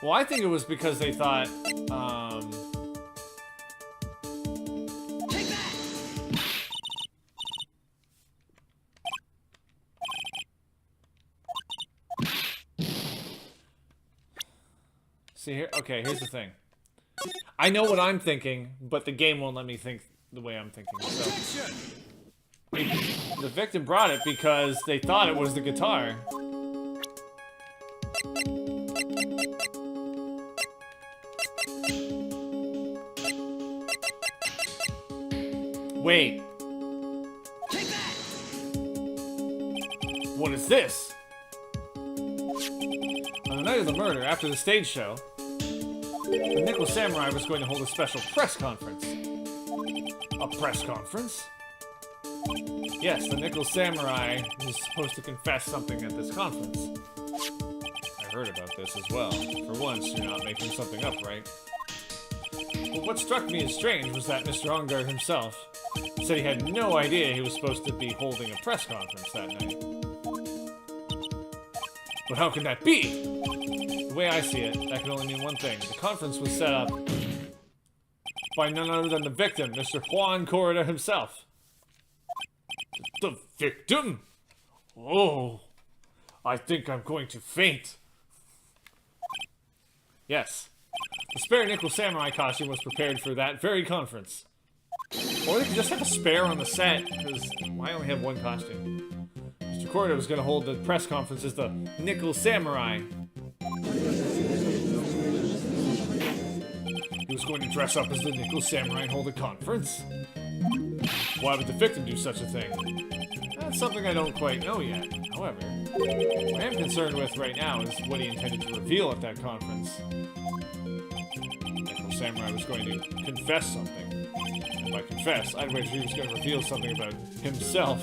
A: Well, I think it was because they thought,
B: Take that!
A: See here? Okay, here's the thing. I know what I'm thinking, but the game won't let me think the way I'm thinking. So,
B: Objection!
A: the victim brought it because they thought it was the guitar. Wait,
B: Take that!
A: what is this? On the night of the murder, after the stage show, the Nickel Samurai was going to hold a special press conference. A press conference? Yes, the Nickel Samurai was supposed to confess something at this conference. I heard about this as well. For once, you're not making something up, right? But what struck me as strange was that Mr. Onguard himself said he had no idea he was supposed to be holding a press conference that night. But how can that be? The way I see it, that can only mean one thing. The conference was set up by none other than the victim, Mr. Juan Corrida himself. The victim? Oh, I think I'm going to faint. Yes, the spare Nickel Samurai costume was prepared for that very conference. Or they could just have a spare on the set, because I only have one costume. Mr. Corrida was going to hold the press conference as the Nickel Samurai. He was going to dress up as the Nickel Samurai and hold a conference? Why would the victim do such a thing? That's something I don't quite know yet. However, what I am concerned with right now is what he intended to reveal at that conference. The Nickel Samurai was going to confess something. And by confess, I'd wager he was going to reveal something about himself.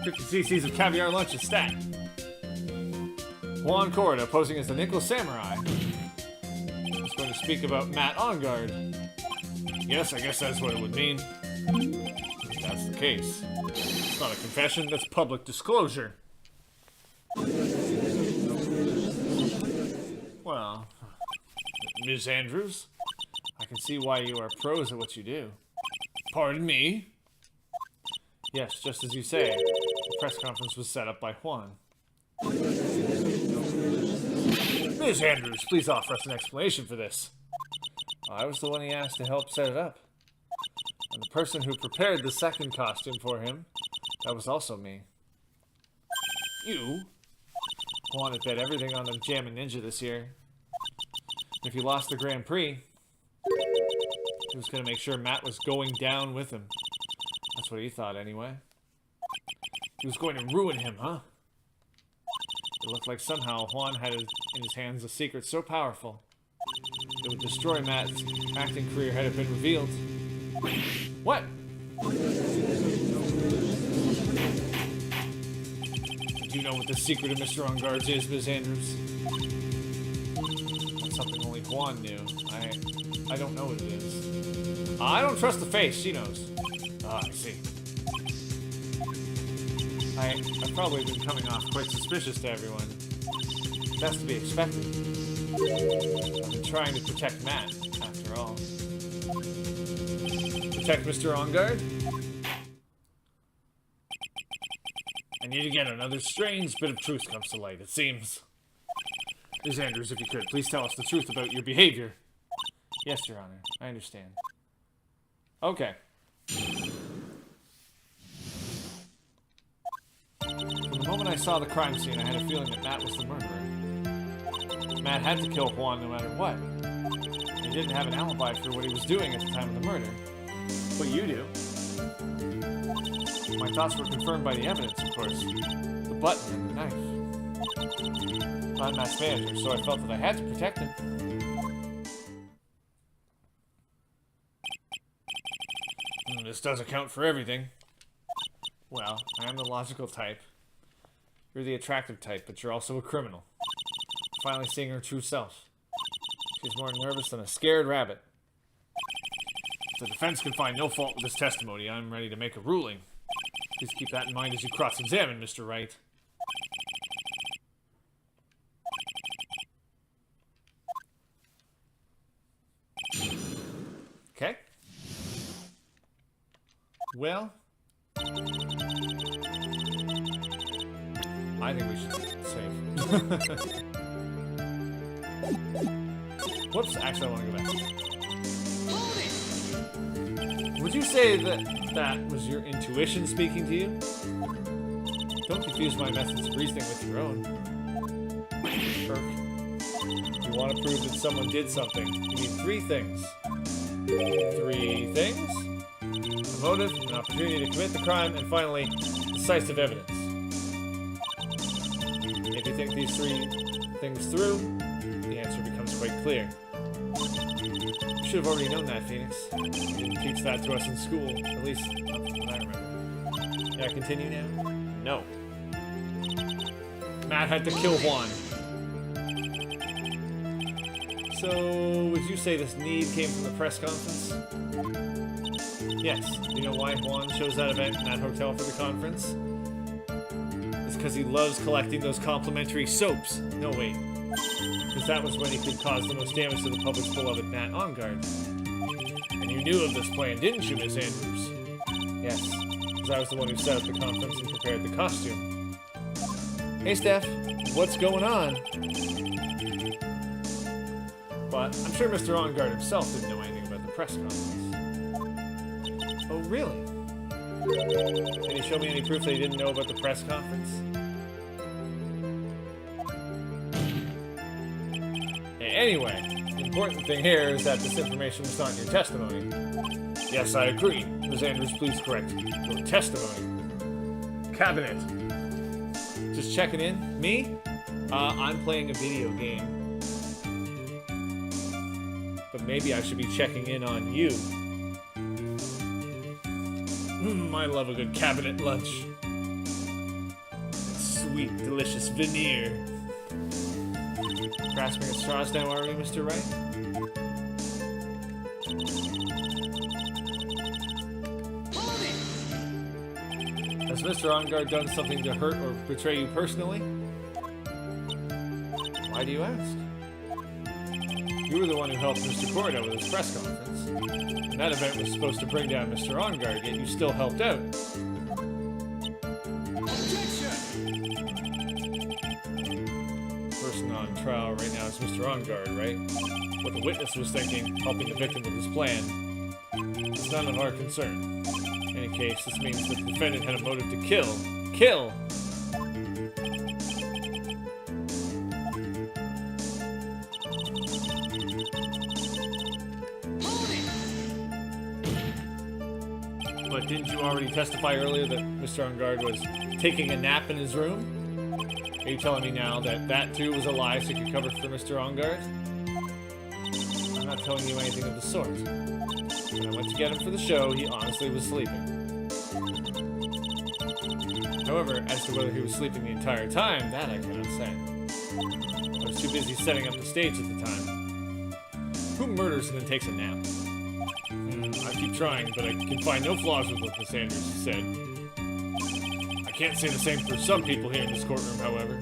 A: 50 cc's of caviar lunch is stat. Juan Corrida, posing as the Nickel Samurai, is going to speak about Matt Onguard. Yes, I guess that's what it would mean. If that's the case. It's not a confession, that's public disclosure. Well, Ms. Andrews, I can see why you are pros at what you do. Pardon me? Yes, just as you say, the press conference was set up by Juan. Ms. Andrews, please offer us an explanation for this. I was the one he asked to help set it up. And the person who prepared the second costume for him, that was also me. You? Juan had bet everything on the Jammin' Ninja this year. If he lost the Grand Prix, he was going to make sure Matt was going down with him. That's what he thought, anyway. He was going to ruin him, huh? It looked like somehow Juan had in his hands a secret so powerful it would destroy Matt's acting career had it been revealed. What? Do you know what the secret of Mr. Onguard's is, Ms. Andrews? That's something only Juan knew. I don't know what it is. I don't trust the face, she knows. Ah, I see. I've probably been coming off quite suspicious to everyone. That's to be expected. I've been trying to protect Matt, after all. Protect Mr. Onguard? And yet again, another strange bit of truth comes to light, it seems. Ms. Andrews, if you could, please tell us the truth about your behavior. Yes, Your Honor. I understand. Okay. From the moment I saw the crime scene, I had a feeling that Matt was the murderer. Matt had to kill Juan no matter what. He didn't have an alibi for what he was doing at the time of the murder. But you do. My thoughts were confirmed by the evidence, of course. The button and the knife. I'm Matt's manager, so I felt that I had to protect him. This does account for everything. Well, I am the logical type. You're the attractive type, but you're also a criminal. Finally seeing her true self. She's more nervous than a scared rabbit. If the defense can find no fault with this testimony, I'm ready to make a ruling. Please keep that in mind as you cross-examine, Mr. Wright. Okay. Well, I think we should save. Whoops, actually I want to go back. Would you say that that was your intuition speaking to you? Don't confuse my methods of reasoning with your own. Kirk, if you want to prove that someone did something, you need three things. Three things? A motive, an opportunity to commit the crime, and finally, decisive evidence. If you think these three things through, the answer becomes quite clear. You should have already known that, Phoenix. You didn't teach that to us in school, at least not from what I remember. Can I continue now? No. Matt had to kill Juan. So, would you say this need came from the press conference? Yes. You know why Juan chose that event in that hotel for the conference? It's because he loves collecting those complimentary soaps. No, wait. Because that was when he could cause the most damage to the public's beloved Matt Onguard. And you knew of this plan, didn't you, Miss Andrews? Yes, because I was the one who set up the conference and prepared the costume. Hey, Steph, what's going on? But I'm sure Mr. Onguard himself didn't know anything about the press conference. Oh, really? Can you show me any proof that he didn't know about the press conference? Anyway, the important thing here is that this information was not in your testimony. Yes, I agree. Ms. Andrews, please correct your testimony. Cabinet. Just checking in. Me? I'm playing a video game. But maybe I should be checking in on you. I love a good cabinet lunch. Sweet, delicious veneer. Grasping at straws now, are we, Mr. Wright? Has Mr. Onguard done something to hurt or betray you personally? Why do you ask? You were the one who helped Mr. Corda with his press conference. And that event was supposed to bring down Mr. Onguard, yet you still helped out. On trial right now is Mr. Onguard, right? What the witness was thinking, helping the victim with his plan, is none of our concern. In any case, this means that the defendant had a motive to kill. Kill! But didn't you already testify earlier that Mr. Onguard was taking a nap in his room? Are you telling me now that that too was a lie so you could cover for Mr. On Guard? I'm not telling you anything of the sort. When I went to get him for the show, he honestly was sleeping. However, as to whether he was sleeping the entire time, that I cannot say. I was too busy setting up the stage at the time. Who murders and then takes a nap? I keep trying, but I can find no flaws with what Miss Andrews said. I can't say the same for some people here in this courtroom, however.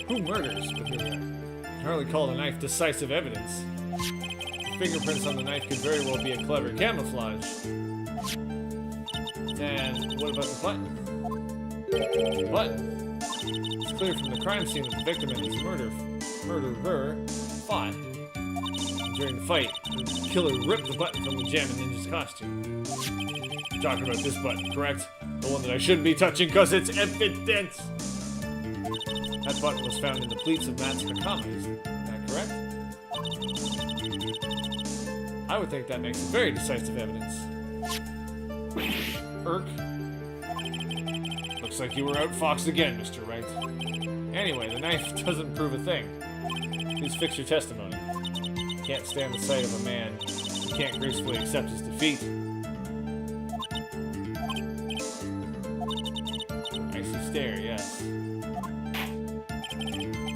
A: Who murders? But I can hardly call the knife decisive evidence. The fingerprints on the knife could very well be a clever camouflage. Then, what about the button? The button? It's clear from the crime scene that the victim and his murderer fought. During the fight, the killer ripped the button from the Jammin' Ninja's costume. You're talking about this button, correct? The one that I shouldn't be touching because it's evidence! That button was found in the pleats of Matt's Hakama, is that correct? I would think that makes it very decisive evidence. Irk. Looks like you were outfoxed again, Mr. Wright. Anyway, the knife doesn't prove a thing. Please fix your testimony. You can't stand the sight of a man who can't gracefully accept his defeat. Icy stare, yes.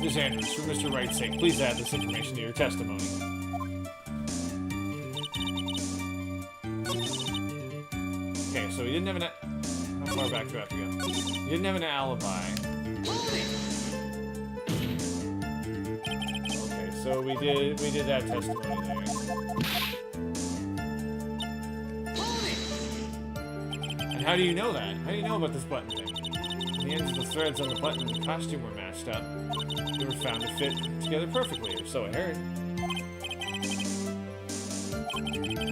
A: Miss Andrews, for Mr. Wright's sake, please add this information to your testimony. Okay, so he didn't have an... How far back do I have to go? He didn't have an alibi. Okay, so we did that testimony there. And how do you know that? How do you know about this button thing? The ends of the threads on the button and the costume were matched up. They were found to fit together perfectly, or so I heard.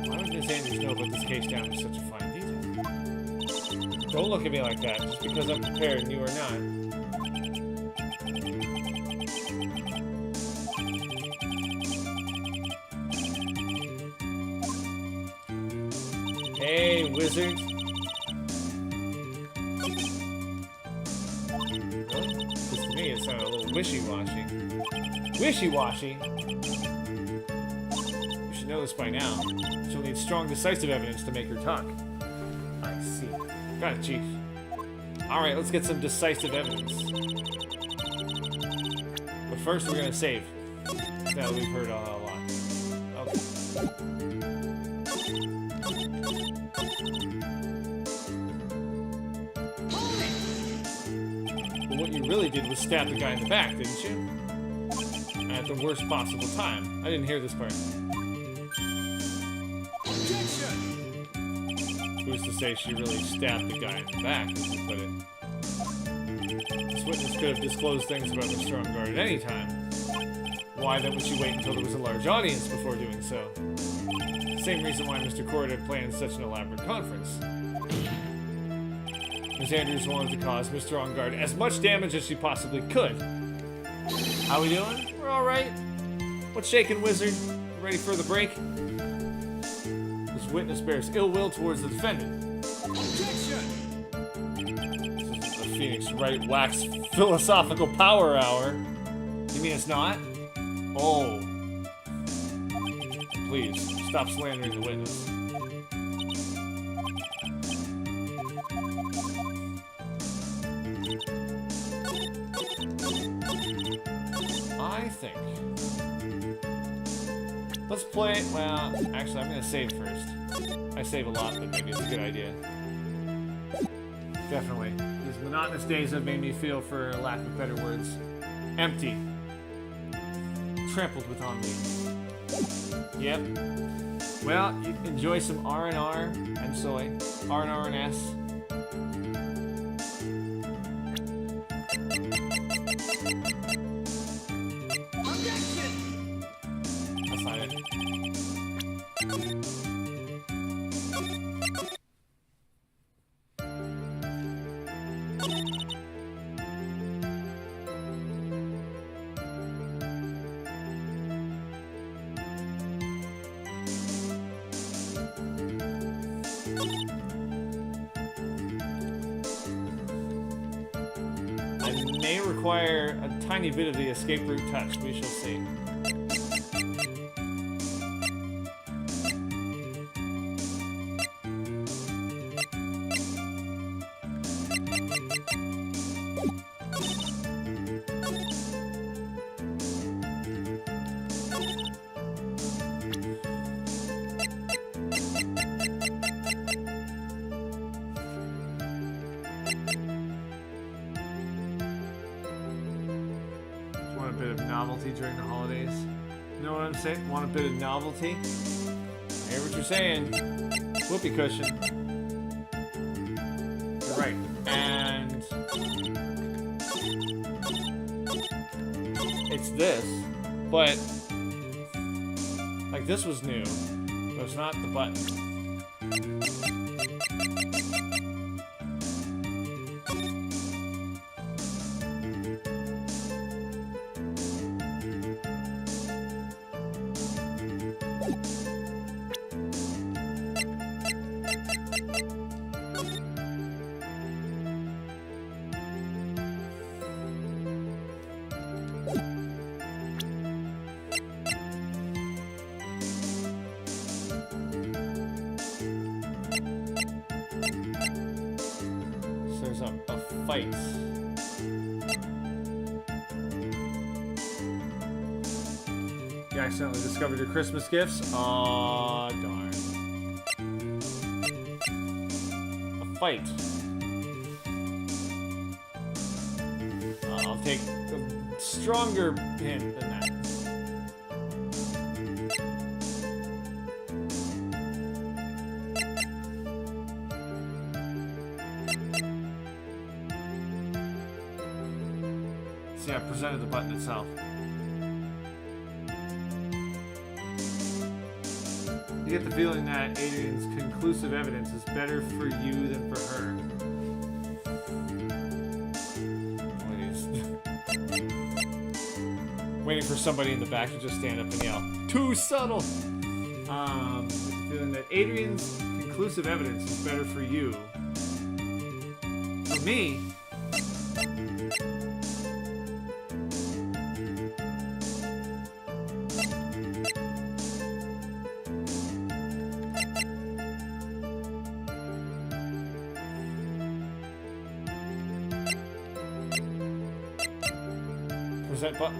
A: Why would Miss Andrews know about this case down to such a fine detail? Don't look at me like that, just because I'm prepared and you are not. Hey, wizard. To me, it sounded a little wishy-washy. Wishy-washy? You should know this by now. She'll need strong, decisive evidence to make her talk. I see. Got it, Chief. Alright, let's get some decisive evidence. But first, we're gonna save. Now that we've heard a lot. Okay. But what you really did was stab the guy in the back, didn't you? And at the worst possible time. I didn't hear this part.
B: Objection!
A: Who's to say she really stabbed the guy in the back, as you put it? This witness could have disclosed things about Mr. On Guard at any time. Why then would she wait until there was a large audience before doing so? Same reason why Mr. Cord had planned such an elaborate conference. Ms. Andrews wanted to cause Mr. On Guard as much damage as she possibly could. How we doing? We're alright. What's shaking, wizard? Ready for the break? This witness bears ill will towards the defendant.
B: Objection!
A: This isn't the Phoenix Wright Wax Philosophical Power Hour. You mean it's not? Oh. Please, stop slandering the witness. I think. Let's play, well, actually I'm gonna save first. I save a lot, but maybe it's a good idea. Definitely. These monotonous days have made me feel, for lack of better words, empty. Trampled with ennui. Yep. Well, you enjoy some R&R and soy. R&R and S.
B: Objection!
A: That's not it. may require a tiny bit of the escape route touch. We shall see. Want a bit of novelty during the holidays? You know what I'm saying? Want a bit of novelty? I hear what you're saying. Whoopee cushion. You're right. And it's this, but like this was new, but it's not the button. There's a fight. You accidentally discovered your Christmas gifts? Aw, darn. A fight. I'll take a stronger hint than that. See, I presented the button itself. You get the feeling that Adrian's conclusive evidence is better for you than for her. Please. Waiting for somebody in the back to just stand up and yell, "Too subtle!" Get the feeling that Adrian's conclusive evidence is better for you. For me,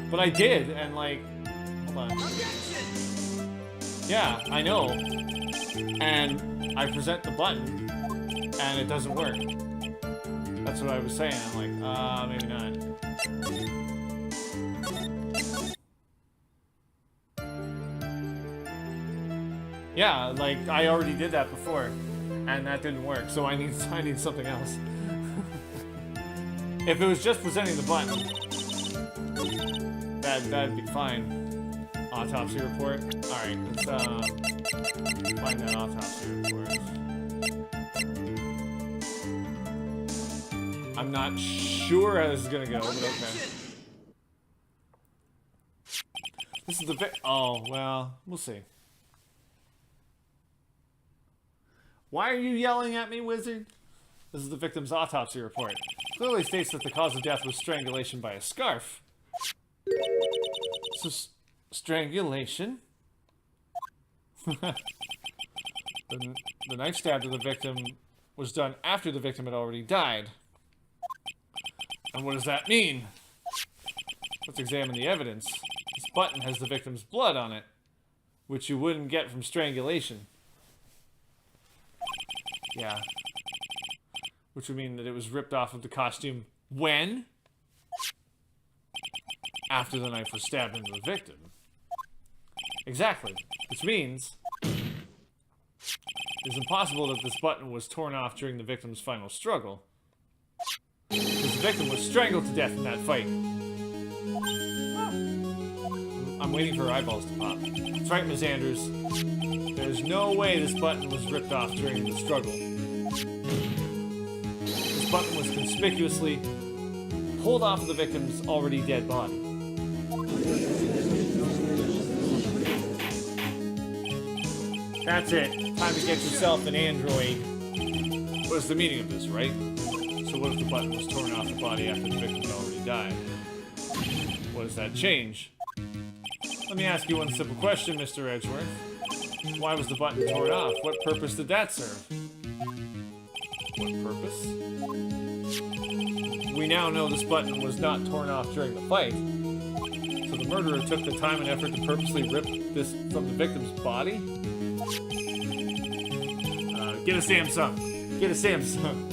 A: but I did, and like, hold on. Yeah, I know. And I present the button, and it doesn't work. That's what I was saying. I'm like, maybe not. Yeah, like I already did that before, and that didn't work. So I need something else. If it was just presenting the button, that'd be fine. Autopsy report. All right, let's find that autopsy report. I'm not sure how this is gonna go, but okay. This is the oh well, we'll see. Why are you yelling at me, wizard? This is the victim's autopsy report. Clearly states that the cause of death was strangulation by a scarf. So, strangulation? The knife stab to the victim was done after the victim had already died. And what does that mean? Let's examine the evidence. This button has the victim's blood on it, which you wouldn't get from strangulation. Yeah. Which would mean that it was ripped off of the costume when? After the knife was stabbed into the victim. Exactly. Which means it's impossible that this button was torn off during the victim's final struggle. Because the victim was strangled to death in that fight. I'm waiting for her eyeballs to pop. That's right, Ms. Andrews. There's no way this button was ripped off during the struggle. This button was conspicuously pulled off of the victim's already dead body. That's it. Time to get yourself an android. What is the meaning of this, right? So what if the button was torn off the body after the victim had already died. What does that change? Let me ask you one simple question, Mr. Edgeworth. Why was the button torn off? What purpose did that serve? What purpose? We now know this button was not torn off during the fight. So the murderer took the time and effort to purposely rip this from the victim's body? Get a Samsung. Get a Samsung.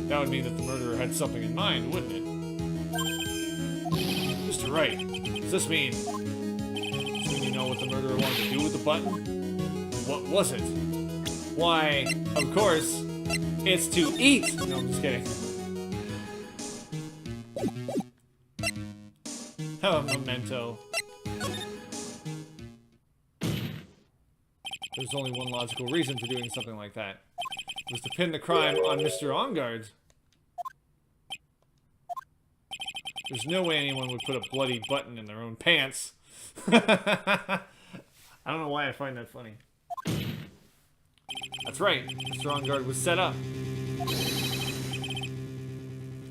A: That would mean that the murderer had something in mind, wouldn't it? Mr. Wright, does this mean you know what the murderer wanted to do with the button? What was it? Why, of course, it's to eat! No, I'm just kidding. Have a memento. There's only one logical reason for doing something like that. It was to pin the crime on Mr. Ongard. There's no way anyone would put a bloody button in their own pants. I don't know why I find that funny. That's right, Mr. Ongard was set up.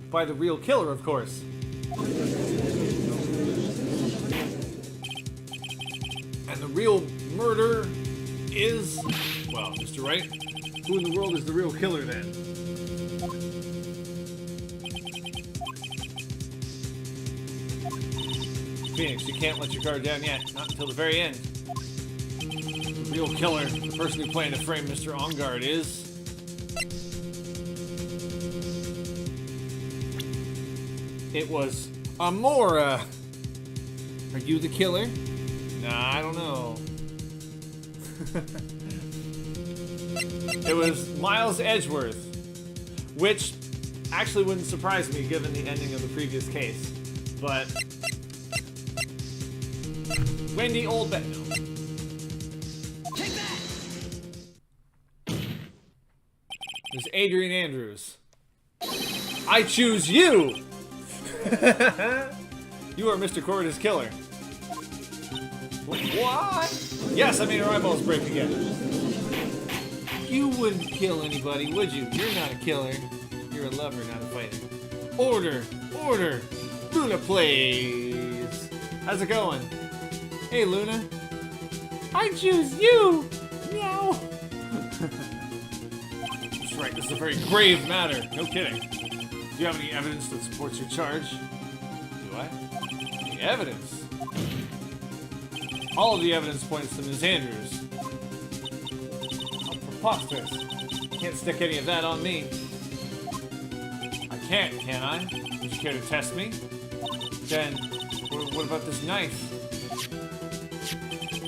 A: By the real killer, of course. And the real murder is... Well, Mr. Wright, who in the world is the real killer then? Phoenix, you can't let your guard down yet. Not until the very end. The real killer, the person who planned to frame Mr. Ongard is... It was Amora. Are you the killer? Nah, I don't know. It was Miles Edgeworth, which actually wouldn't surprise me given the ending of the previous case. But Wendy Oldbeck. No.
B: Take that!
A: There's Adrian Andrews. I choose you! You are Mr. Corrida's killer. What? Yes, I made her eyeballs break again. You wouldn't kill anybody, would you? You're not a killer. You're a lover, not a fighter. Order! Order! Luna plays! How's it going? Hey, Luna. I choose you! Meow! That's right, this is a very grave matter. No kidding. Do you have any evidence that supports your charge? Do I? Any evidence? All of the evidence points to Ms. Andrews. How preposterous. You can't stick any of that on me. I can't, can I? Would you care to test me? Then, what about this knife?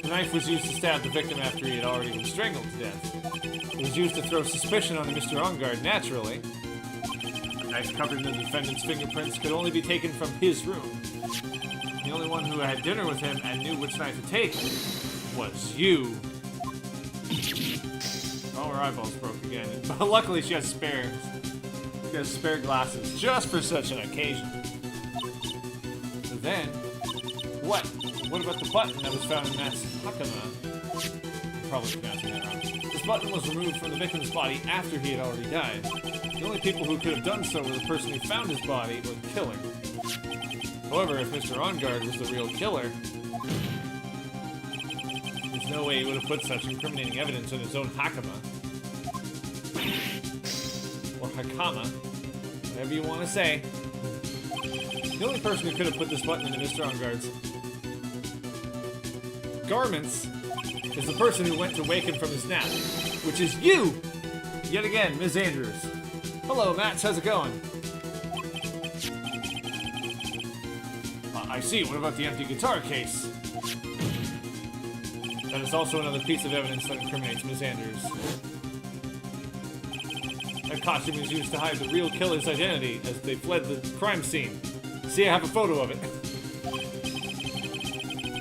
A: The knife was used to stab the victim after he had already been strangled to death. It was used to throw suspicion onto Mr. Ongard, naturally. The knife covered in the defendant's fingerprints could only be taken from his room. The only one who had dinner with him and knew which knife to take was you. Oh, her eyeballs broke again. But luckily she has spares. She has spare glasses just for such an occasion. But then, what? What about the button that was found in Matt's Hakama? Probably pronouncing that wrong. This button was removed from the victim's body after he had already died. The only people who could have done so were the person who found his body or the killer. However, if Mr. Ongard was the real killer, there's no way he would have put such incriminating evidence in his own Hakama. Or Hakama, whatever you want to say. The only person who could have put this button into Mr. Ongard's garments is the person who went to wake him from his nap, which is you! Yet again, Ms. Andrews. Hello, Matt. How's it going? I see. What about the empty guitar case? That is also another piece of evidence that incriminates Ms. Andrews. That costume is used to hide the real killer's identity as they fled the crime scene. See, I have a photo of it.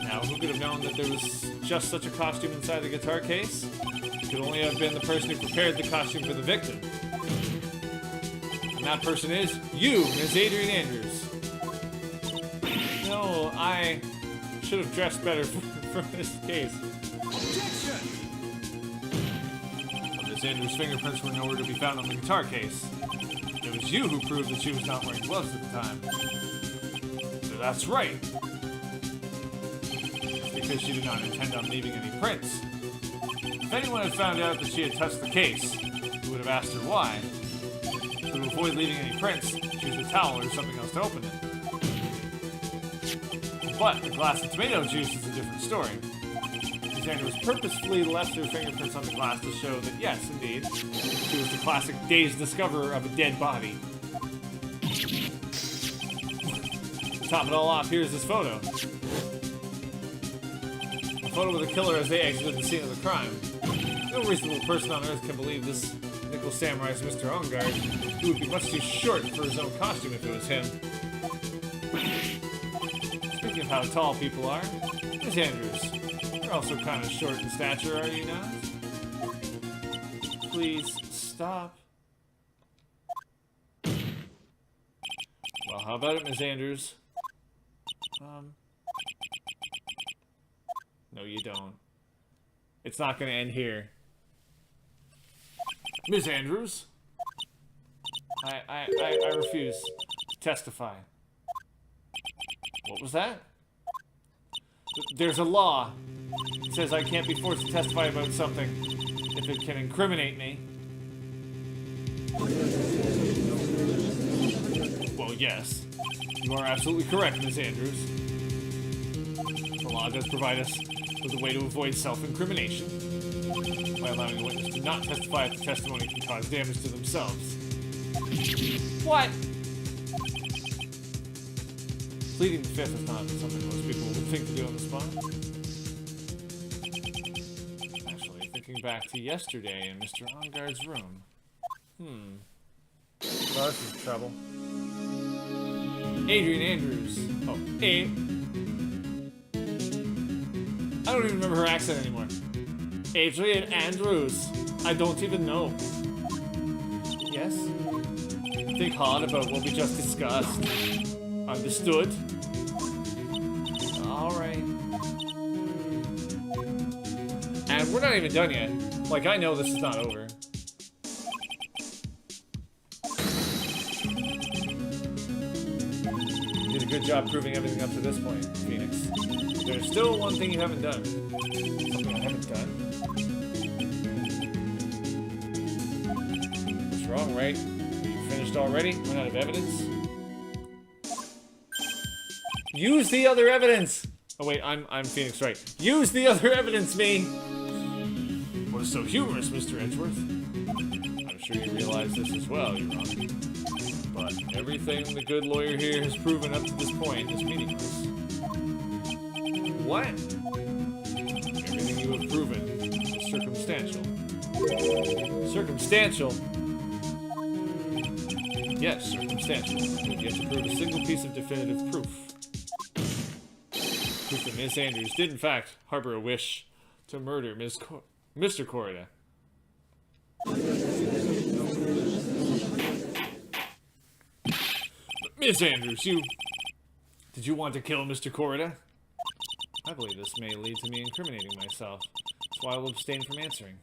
A: Now, who could have known that there was just such a costume inside the guitar case? It could only have been the person who prepared the costume for the victim. And that person is you, Ms. Adrian Andrews. No, I should have dressed better for this case.
B: Objection!
A: Ms. Andrews' fingerprints were nowhere to be found on the guitar case. It was you who proved that she was not wearing gloves at the time. That's right. Because she did not intend on leaving any prints. If anyone had found out that she had touched the case, he would have asked her why. So to avoid leaving any prints, she used a towel or something else to open it. But the glass of tomato juice is a different story. Ms. Andrews purposefully left her fingerprints on the glass to show that, yes, indeed, she was the classic dazed discoverer of a dead body. To top it all off, here's this photo. A photo of the killer as they exited the scene of the crime. No reasonable person on Earth can believe this Nickel Samurai is Mr. Ongard, who would be much too short for his own costume if it was him. Speaking of how tall people are, Miss Andrews, you're also kind of short in stature, are you not? Please stop. Well, how about it, Miss Andrews? No, you don't. It's not going to end here. Miss Andrews? I refuse to testify. What was that? There's a law. It says I can't be forced to testify about something if it can incriminate me. Well, yes. You are absolutely correct, Miss Andrews. The law does provide us with a way to avoid self-incrimination by allowing a witness to not testify if the testimony can cause damage to themselves. What? Pleading the fifth is not something most people would think to do on the spot. Actually, thinking back to yesterday in Mr. Ongard's room. Well, this is trouble. Adrian Andrews. Oh, Abe. I don't even remember her accent anymore. Adrian Andrews. I don't even know. Yes? Think hard about what we just discussed. Understood? Alright. And we're not even done yet. Like, I know this is not over. You did a good job proving everything up to this point, Phoenix. There's still one thing you haven't done. Something I haven't done? What's wrong, Wright? Are you finished already? Run out of evidence? Use the other evidence! Oh wait, I'm Phoenix Wright. Use the other evidence, me! What is so humorous, Mr. Edgeworth? I'm sure you realize this as well, Your Honor. But everything the good lawyer here has proven up to this point is meaningless. What? Everything you have proven is circumstantial. Circumstantial? Yes, circumstantial. We've yet to prove a single piece of definitive proof. Proof that Miss Andrews did, in fact, harbor a wish to murder Mr. Corrida. Miss Andrews, did you want to kill Mr. Corrida? I believe this may lead to me incriminating myself. That's why I will abstain from answering.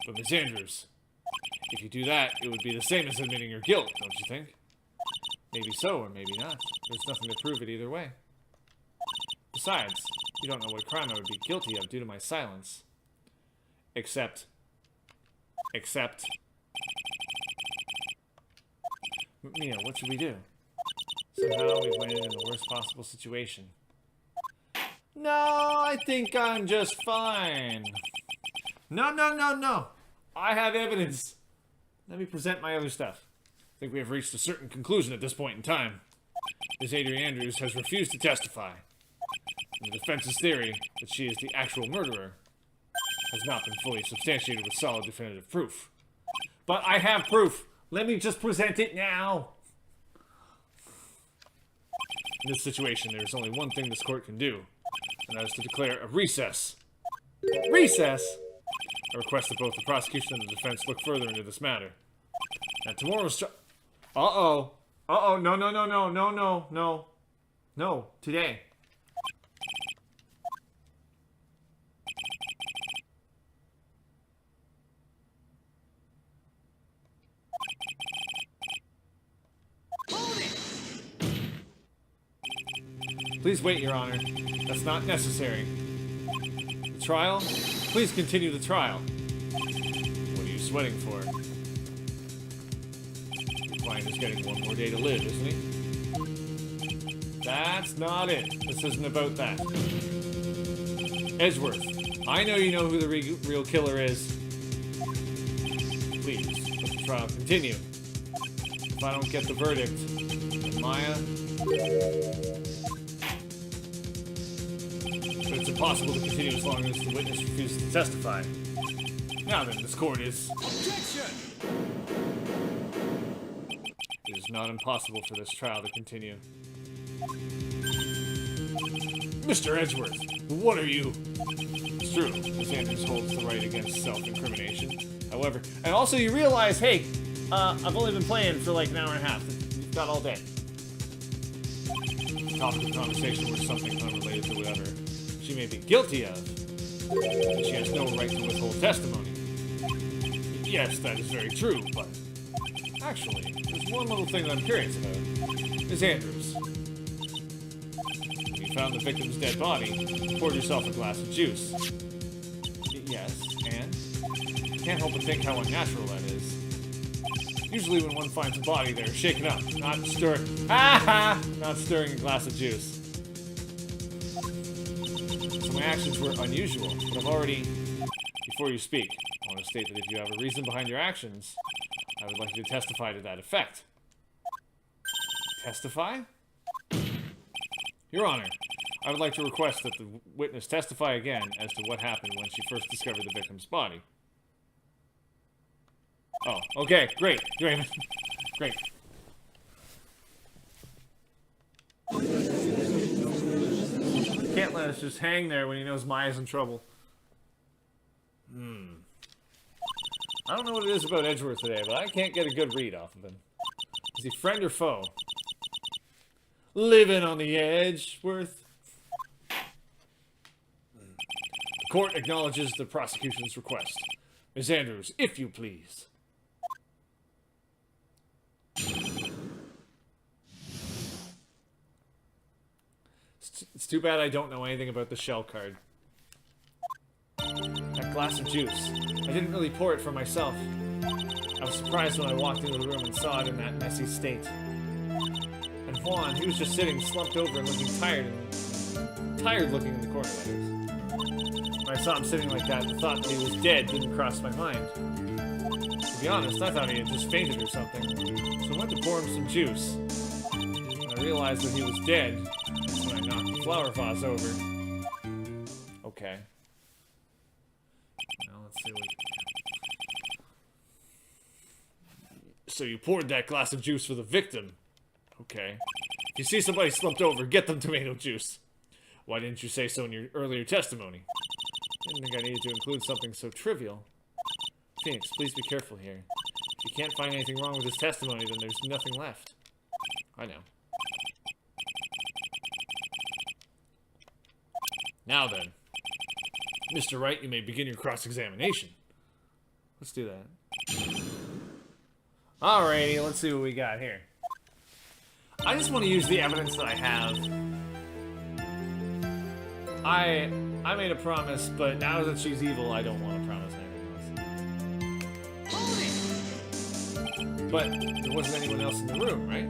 A: But Miss Andrews, if you do that, it would be the same as admitting your guilt, don't you think? Maybe so, or maybe not. There's nothing to prove it either way. Besides, you don't know what crime I would be guilty of due to my silence. Except... Mia, what should we do? Somehow we've landed in the worst possible situation. No, I think I'm just fine. No. I have evidence. Let me present my other stuff. I think we have reached a certain conclusion at this point in time. Miss Adrian Andrews has refused to testify. And the defense's theory that she is the actual murderer has not been fully substantiated with solid definitive proof. But I have proof. Let me just present it now. In this situation, there is only one thing this court can do, and that is to declare a recess. Recess? I request that both the prosecution and the defense look further into this matter. Now, tomorrow's Uh-oh. No, today. Please wait, Your Honor. That's not necessary. The trial? Please continue the trial. What are you sweating for? Your client is getting one more day to live, isn't he? That's not it. This isn't about that. Edgeworth, I know you know who the real killer is. Please, let the trial continue. If I don't get the verdict, then Maya... But it's impossible to continue as long as the witness refuses to testify. Now then, this court is...
B: Objection!
A: It is not impossible for this trial to continue. Mr. Edgeworth, what are you? It's true, Ms. Andrews holds the right against self-incrimination. However, and also you realize, hey, I've only been playing for like an hour and a half. You've got all day. Topic of conversation was something unrelated to whatever she may be guilty of. And she has no right to withhold testimony. Yes, that is very true, but... Actually, there's one little thing that I'm curious about. Ms. Andrews. When you found the victim's dead body, you poured yourself a glass of juice. Yes, and? Can't help but think how unnatural that is. Usually when one finds a body, they're shaken up, not stirring... Not stirring a glass of juice. So my actions were unusual, but I've already... Before you speak, I want to state that if you have a reason behind your actions, I would like you to testify to that effect. Testify? Your Honor, I would like to request that the witness testify again as to what happened when she first discovered the victim's body. Oh, okay, great, Draven. Great. Can't let us just hang there when he knows Maya's in trouble. I don't know what it is about Edgeworth today, but I can't get a good read off of him. Is he friend or foe? Living on the Edgeworth. The court acknowledges the prosecution's request. Ms. Andrews, if you please. It's too bad I don't know anything about the shell card. That glass of juice. I didn't really pour it for myself. I was surprised when I walked into the room and saw it in that messy state. And Juan, he was just sitting slumped over and looking tired looking in the corner, that is. When I saw him sitting like that, the thought that he was dead didn't cross my mind. To be honest, I thought he had just fainted or something. So I went to pour him some juice. When I realized that he was dead, that's when I knocked the flower vase over. Okay. Now let's see what... So you poured that glass of juice for the victim. Okay. If you see somebody slumped over, get them tomato juice. Why didn't you say so in your earlier testimony? I didn't think I needed to include something so trivial. Phoenix, please be careful here. If you can't find anything wrong with his testimony, then there's nothing left. I know. Now then. Mr. Wright, you may begin your cross-examination. Let's do that. Alrighty, let's see what we got here. I just want to use the evidence that I have. I made a promise, but now that she's evil, I don't want to promise anything else. But there wasn't anyone else in the room, right?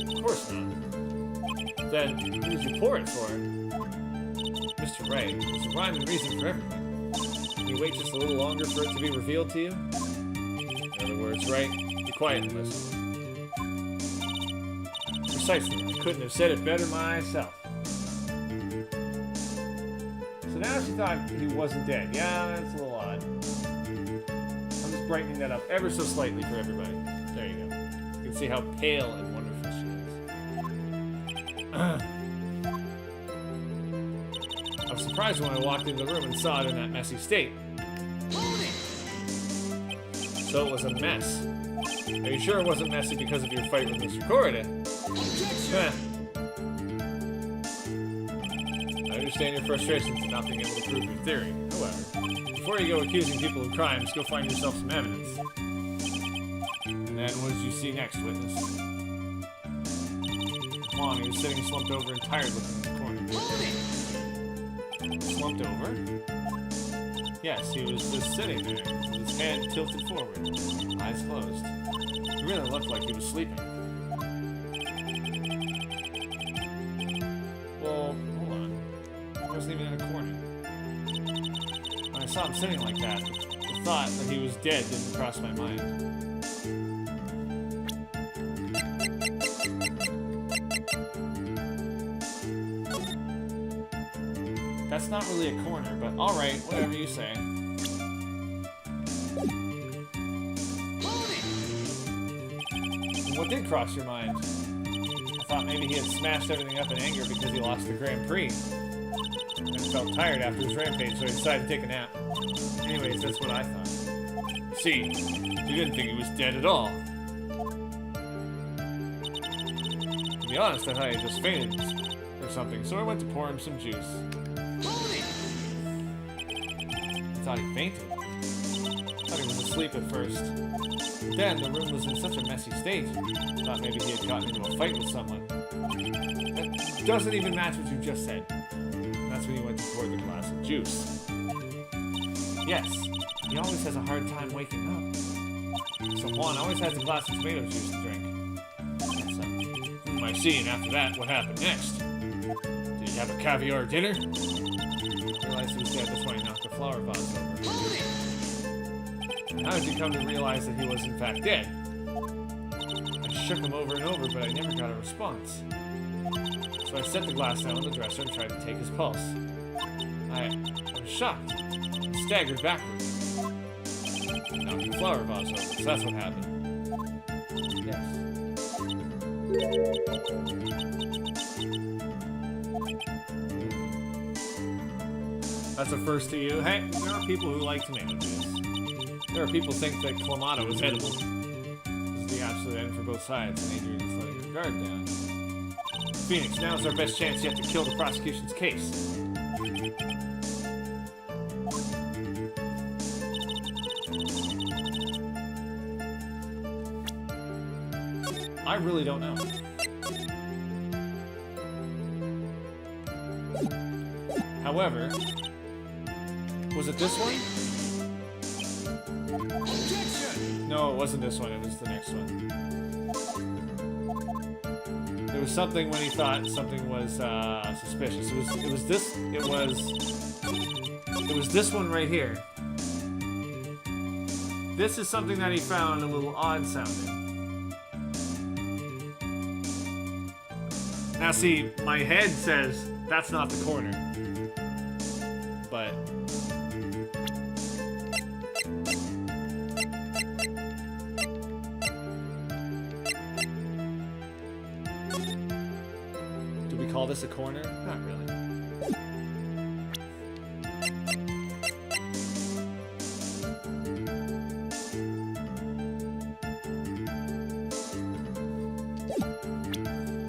A: Of course not. Then, who did you pour it for? Mr. Wright, there's a rhyme and reason for everything. Can you wait just a little longer for it to be revealed to you? In other words, Wright, be quiet and listen. Precisely, I couldn't have said it better myself. So now she thought he wasn't dead. Yeah, that's a little odd. I'm just brightening that up ever so slightly for everybody. There you go. You can see how pale and wonderful she is. I was surprised when I walked into the room and saw it in that messy state. So it was a mess. Are you sure it wasn't messy because of your fight with Mr. Corridan? I understand your frustration for not being able to prove your theory. However, before you go accusing people of crimes, go find yourself some evidence. And then what did you see next, witness? Juan. He was sitting slumped over and tired looking in the corner. Slumped over? Yes, he was just sitting there, with his head tilted forward, eyes closed. He really looked like he was sleeping. Well, hold on. He wasn't even in a corner. When I saw him sitting like that, the thought that he was dead didn't cross my mind. That's not really a corner, but alright, whatever you say. What did cross your mind? I thought maybe he had smashed everything up in anger because he lost the Grand Prix. And felt tired after his rampage, so he decided to take a nap. Anyways, that's what I thought. See, you didn't think he was dead at all. To be honest, I thought he just fainted or something, so I went to pour him some juice. I thought he fainted. I thought he was asleep at first. Then the room was in such a messy state. I thought maybe he had gotten into a fight with someone. That doesn't even match what you just said. And that's when you went to pour the glass of juice. Yes, he always has a hard time waking up. So Juan always has a glass of tomato juice to drink. So, I see, and after that, what happened next? Did he have a caviar dinner? I realized he was dead, that's why he knocked the flower vase over. How did you come to realize that he was in fact dead? I shook him over and over, but I never got a response. So I set the glass down on the dresser and tried to take his pulse. I was shocked and staggered backwards. Knocked the flower vase over, so that's what happened. Yes. That's a first to you. Hey, there are people who like tomato juice. There are people who think that Clamato is edible. This is the absolute end for both sides, and Adrian's letting his guard down. Phoenix, now is our best chance yet to kill the prosecution's case. I really don't know. However, was it this one? No, it wasn't this one, it was the next one. There was something when he thought something was suspicious. It was this one right here. This is something that he found a little odd sounding. Now see, my head says that's not the corner. But do we call this a corner? Not really.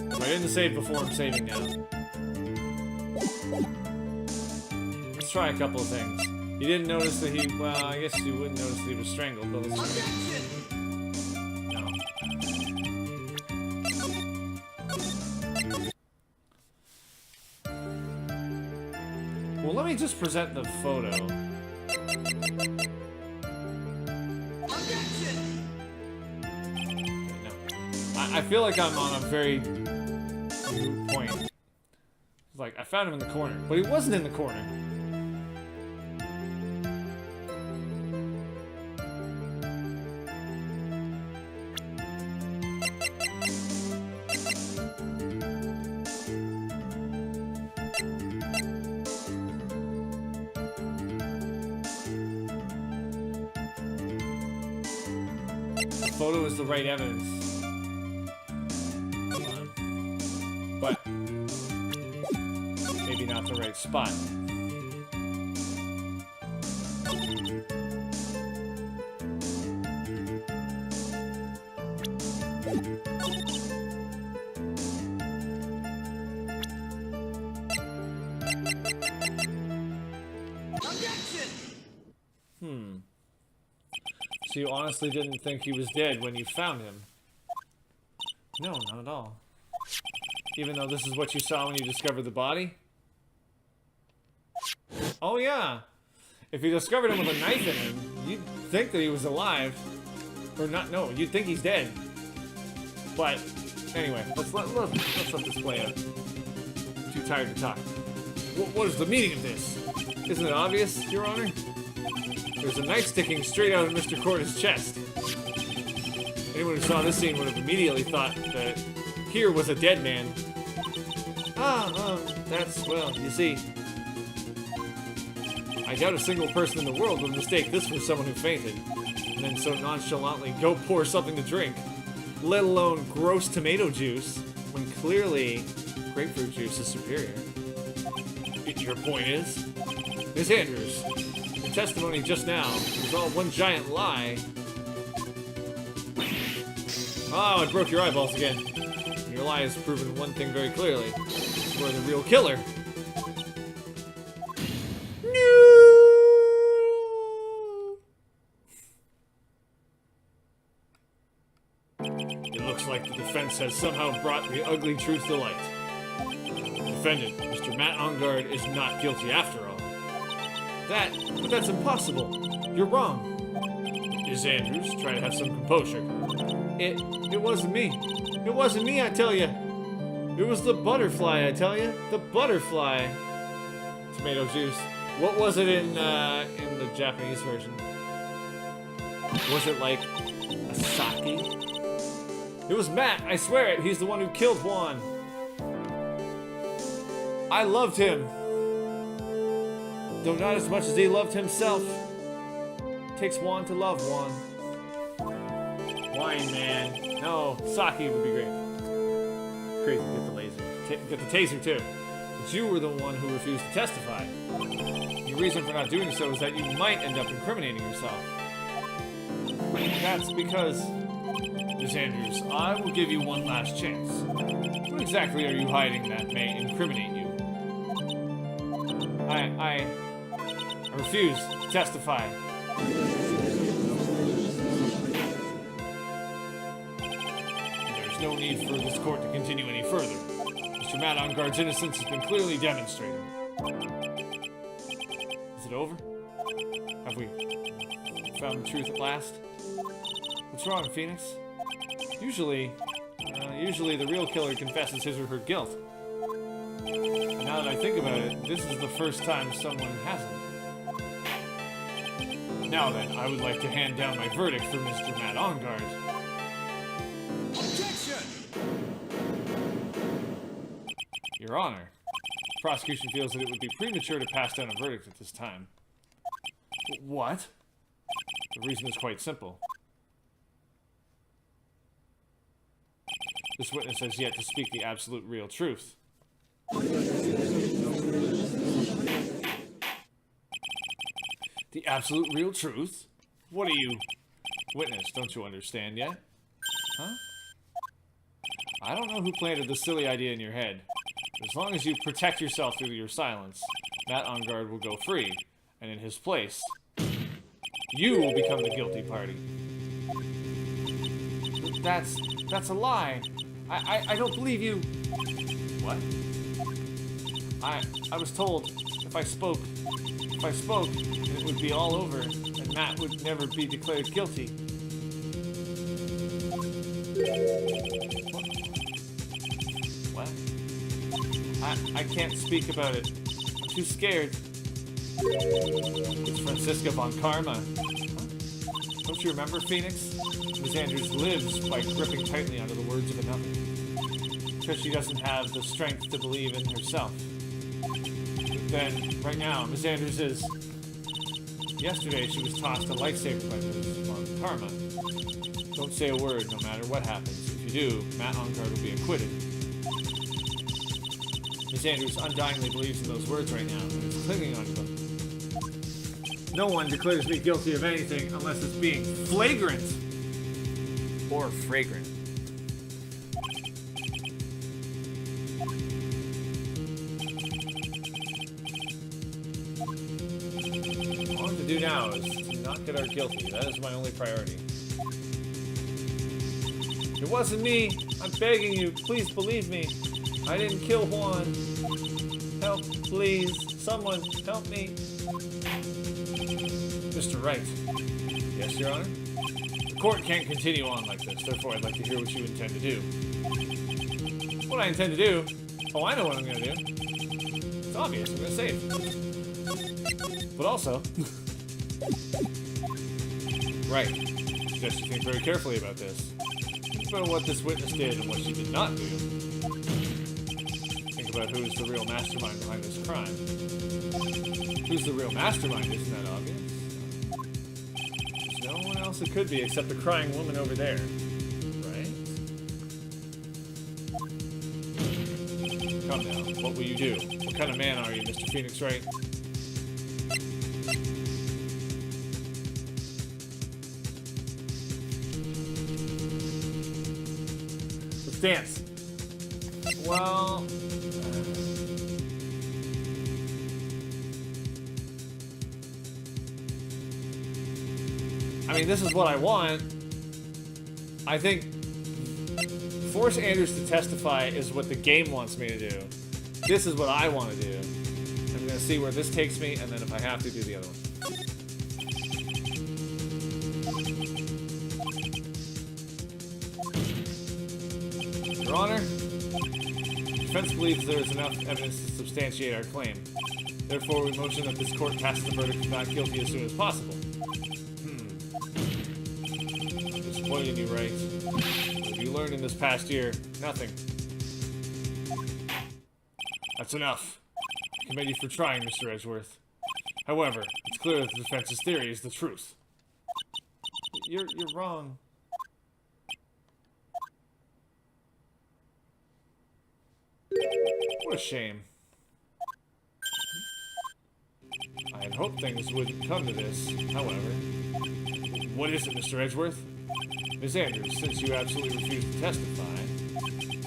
A: If I didn't save before, I'm saving now. Let's try a couple of things. You didn't notice that he... Well, I guess you wouldn't notice that he was strangled, but let's... No. Well, let me just present the photo. No. I feel like I'm on a very moot point. Like, I found him in the corner, but he wasn't in the corner. The photo is the right evidence. But maybe not the right spot. So you honestly didn't think he was dead when you found him? No, not at all. Even though this is what you saw when you discovered the body? Oh yeah. If you discovered him with a knife in him, you'd think that he was alive. Or not, no, you'd think he's dead. But, anyway, let's let this play out. Too tired to talk. What is the meaning of this? Isn't it obvious, Your Honor? There's a knife sticking straight out of Mr. Corda's chest. Anyone who saw this scene would have immediately thought that here was a dead man. That's, well, you see, I doubt a single person in the world would mistake this for someone who fainted, and then so nonchalantly go pour something to drink, let alone gross tomato juice, when clearly grapefruit juice is superior. Your point is, Miss Andrews, the testimony just now was all one giant lie. Oh, it broke your eyeballs again. Your lie has proven one thing very clearly. You're the real killer. It looks like the defense has somehow brought the ugly truth to light. Defendant, Mr. Matt Ongard, is not guilty after all. But that's impossible. You're wrong. Miss Andrews, try to have some composure. It wasn't me. It wasn't me, I tell you. It was the butterfly, I tell you. The butterfly. Tomato juice. What was it in the Japanese version? Was it like a sake? It was Matt, I swear it. He's the one who killed Juan. I loved him. Though not as much as he loved himself. It takes Juan to love Juan. Wine, man. No, sake would be great. Crazy, get the laser. Get the taser, too. But you were the one who refused to testify. Your reason for not doing so is that you might end up incriminating yourself. That's because... Miss Andrews, I will give you one last chance. What exactly are you hiding that may incriminate you? I refuse to testify. There's no need for this court to continue any further. Mr. Matt Ongard's innocence has been clearly demonstrated. Is it over? Have we found the truth at last? What's wrong, Phoenix? Usually the real killer confesses his or her guilt. And now that I think about it, this is the first time someone hasn't. Now then, I would like to hand down my verdict for Mr. Matt Ongard.
B: Objection!
A: Your Honor, the prosecution feels that it would be premature to pass down a verdict at this time. What? The reason is quite simple. This witness has yet to speak the absolute real truth. The absolute real truth? What are you... Witness, don't you understand yet? Huh? I don't know who planted the silly idea in your head. As long as you protect yourself through your silence, Matt Ongard will go free, and in his place, you will become the guilty party. That's a lie. I don't believe you. What? I was told if I spoke, it would be all over, and Matt would never be declared guilty. What? I can't speak about it. I'm too scared. It's Francisca von Karma. Huh? Don't you remember, Phoenix? Miss Andrews lives by gripping tightly onto the words of another. Because she doesn't have the strength to believe in herself. Then, right now, Miss Andrews is... Yesterday, she was tossed a lifesaver by Miss von Karma. Don't say a word, no matter what happens. If you do, Matt Ongard will be acquitted. Miss Andrews undyingly believes in those words right now, and is clinging onto them. No one declares me guilty of anything unless it's being flagrant or fragrant. All I have to do now is to not get our guilty. That is my only priority. It wasn't me. I'm begging you. Please believe me. I didn't kill Juan. Help, please. Someone, help me. Mr. Wright. Yes, Your Honor? The court can't continue on like this, therefore I'd like to hear what you intend to do. What I intend to do? Oh, I know what I'm gonna do. It's obvious, I'm gonna save. But also... Right. Suggest you think very carefully about this. Think about what this witness did and what she did not do. Think about who's the real mastermind behind this crime. Who's the real mastermind? Isn't that obvious? There's no one else it could be except the crying woman over there. Right? Come now. What will you do? What kind of man are you, Mr. Phoenix Wright? Let's dance. Well... I mean, this is what I want. I think force Anders to testify is what the game wants me to do. This is what I want to do. I'm going to see where this takes me, and then if I have to, do the other one. Your Honor, the defense believes there is enough evidence to substantiate our claim. Therefore, we motion that this court passes the verdict of not guilty as soon as possible. What did you write? What have you learned in this past year? Nothing. That's enough. I commend you for trying, Mr. Edgeworth. However, it's clear that the defense's theory is the truth. You're wrong. What a shame. I had hoped things wouldn't come to this, however. What is it, Mr. Edgeworth? Ms. Andrews, since you absolutely refuse to testify,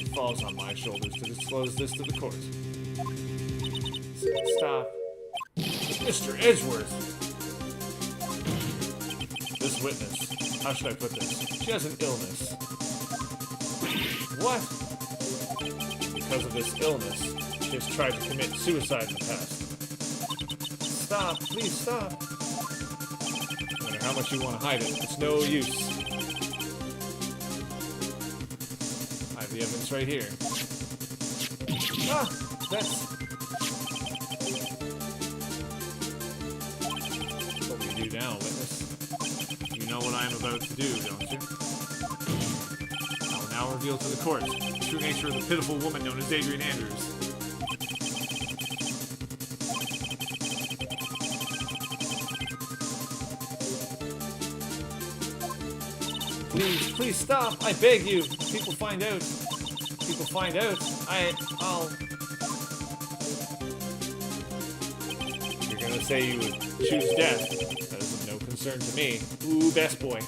A: it falls on my shoulders to disclose this to the court. Stop. Mr. Edgeworth! This witness, how should I put this? She has an illness. What? Because of this illness, she has tried to commit suicide in the past. Stop, please stop. No matter how much you want to hide it, it's no use. I have the evidence right here. Ah, that's... What will you do now, witness? You know what I am about to do, don't you? I will now reveal to the court the true nature of the pitiful woman known as Adrian Andrews. Please stop, I beg you. People find out. People find out. I'll... You're gonna say you would choose death. That is of no concern to me. Ooh, best boy.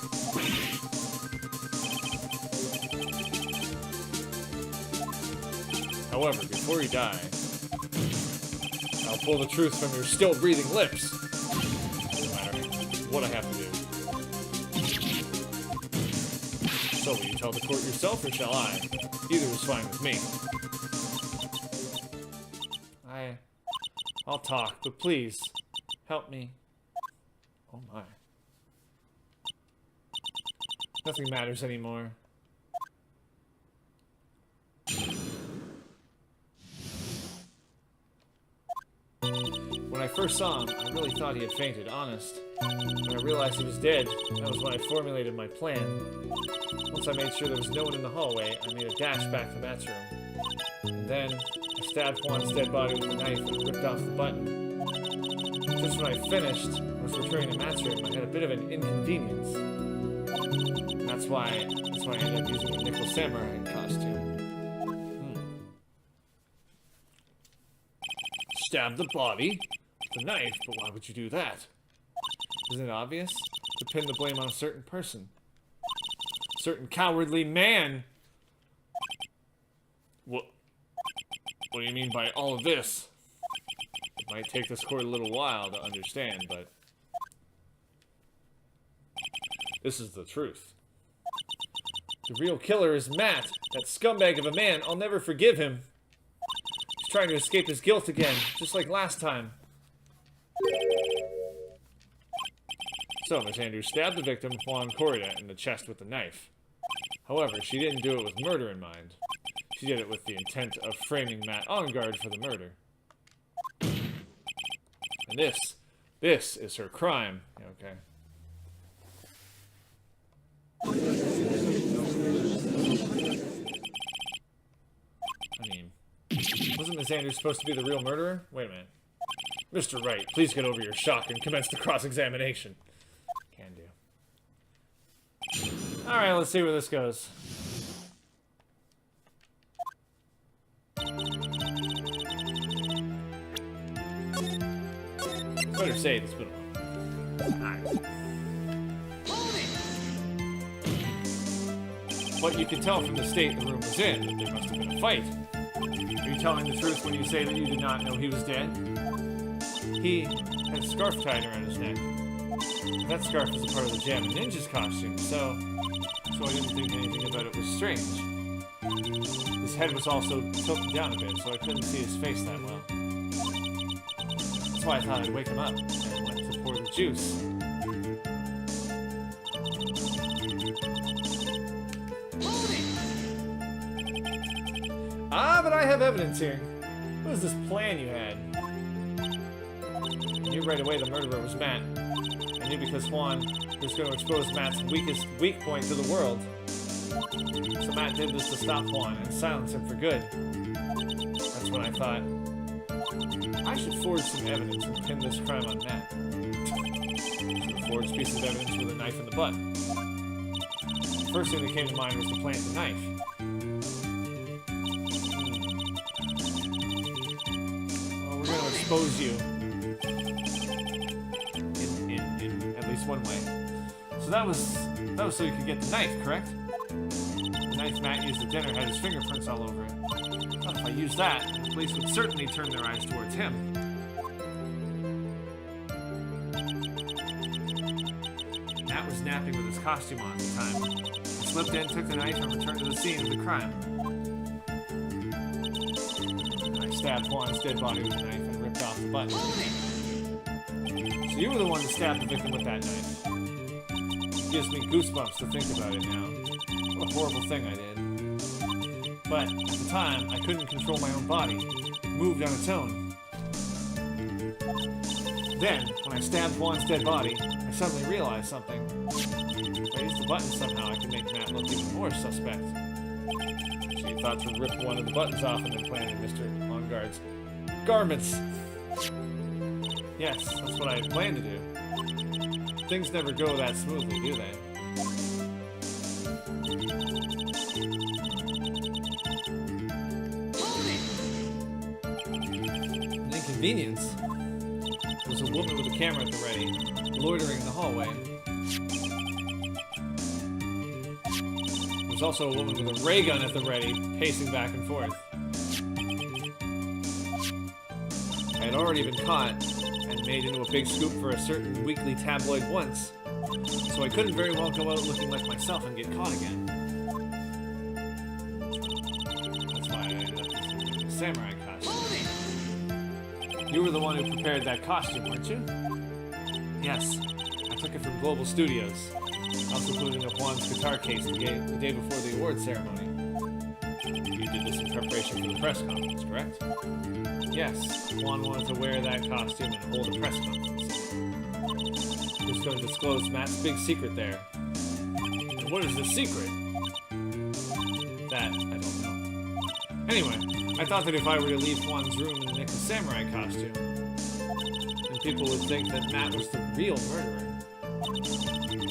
A: However, before you die, I'll pull the truth from your still breathing lips. No matter what I have to do. So will you tell the court yourself, or shall I? Either is fine with me. I'll talk, but please, help me. Oh my. Nothing matters anymore. When I first saw him, I really thought he had fainted, honest. When I realized he was dead, that was when I formulated my plan. Once I made sure there was no one in the hallway, I made a dash back to Matt's room. And then, I stabbed Juan's dead body with a knife and ripped off the button. Just when I finished, I was returning to Matt's room, I had a bit of an inconvenience. And that's why I ended up using the Nickel Samurai costume. Stab the body with a knife, but why would you do that? Isn't it obvious? To pin the blame on a certain person. A certain cowardly man! What do you mean by all of this? It might take this court a little while to understand, but... this is the truth. The real killer is Matt, that scumbag of a man. I'll never forgive him. trying to escape his guilt again, just like last time. So, Miss Andrews stabbed the victim, Juan Corrida, in the chest with a knife. However, she didn't do it with murder in mind. She did it with the intent of framing Matt on guard for the murder. And this is her crime. Okay. I mean, wasn't Miss Andrews supposed to be the real murderer? Wait a minute. Mr. Wright, please get over your shock and commence the cross-examination. Can do. Alright, let's see where this goes. Better say it's been a while. Alright. But you can tell from the state the room was in that there must have been a fight. Are you telling the truth when you say that you did not know he was dead? He had a scarf tied around his neck. That scarf was a part of the Jam and Ninja's costume, so I didn't think anything about it was strange. His head was also tilted down a bit, so I couldn't see his face that well. That's why I thought I'd wake him up, and went to pour the juice. Ah, but I have evidence here. What was this plan you had? I knew right away the murderer was Matt. I knew because Juan was going to expose Matt's weak point to the world. So Matt did this to stop Juan and silence him for good. That's when I thought, I should forge some evidence and pin this crime on Matt. So I forged pieces of evidence with a knife in the butt. The first thing that came to mind was to plant the knife. Well, we're going to expose you. In at least one way. So that was so you could get the knife, correct? The knife Matt used at dinner had his fingerprints all over it. Well, if I used that, the police would certainly turn their eyes towards him. Matt was napping with his costume on at the time. He slipped in, took the knife, and returned to the scene of the crime. And I stabbed Juan's dead body with the knife and ripped off the button. So you were the one that stabbed the victim with that knife. It gives me goosebumps to think about it now. What a horrible thing I did. But at the time, I couldn't control my own body. It moved on its own. Then, when I stabbed Juan's dead body, I suddenly realized something. If I use the button somehow, I can make Matt look even more suspect. So you thought to rip one of the buttons off and then plant it in Mr. On Guard's garments. Yes, that's what I had planned to do. Things never go that smoothly, do they? An inconvenience. There was a woman with a camera at the ready, loitering in the hallway. There was also a woman with a ray gun at the ready, pacing back and forth. I had already been caught and made into a big scoop for a certain weekly tabloid once, so I couldn't very well go out looking like myself and get caught again. That's why I ended up using a samurai costume. You were the one who prepared that costume, weren't you? Yes, I took it from Global Studios. I also put it in Juan's guitar case the day before the award ceremony. You did this in preparation for the press conference, correct? Yes, Juan wanted to wear that costume and hold a press conference. He was going to disclose Matt's big secret there. And what is the secret? That, I don't know. Anyway, I thought that if I were to leave Juan's room in the Nick Samurai costume, then people would think that Matt was the real murderer. I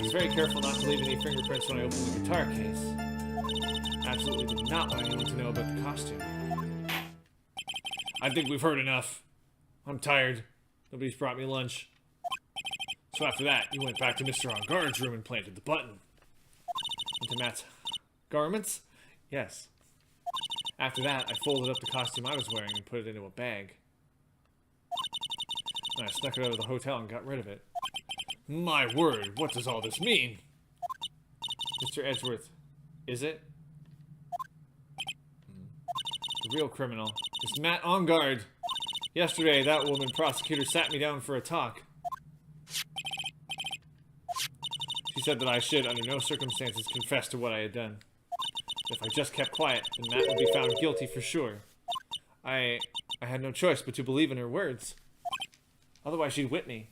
A: was very careful not to leave any fingerprints when I opened the guitar case. Absolutely did not want anyone to know about the costume. I think we've heard enough. I'm tired. Nobody's brought me lunch. So after that, you went back to Mr. On Guard's room and planted the button. Into Matt's garments? Yes. After that, I folded up the costume I was wearing and put it into a bag. And I snuck it out of the hotel and got rid of it. My word, what does all this mean? Mr. Edgeworth, is it? The real criminal It's Matt on guard. Yesterday, that woman prosecutor sat me down for a talk. She said that I should, under no circumstances, confess to what I had done. If I just kept quiet, then Matt would be found guilty for sure. I had no choice but to believe in her words. Otherwise, she'd whip me.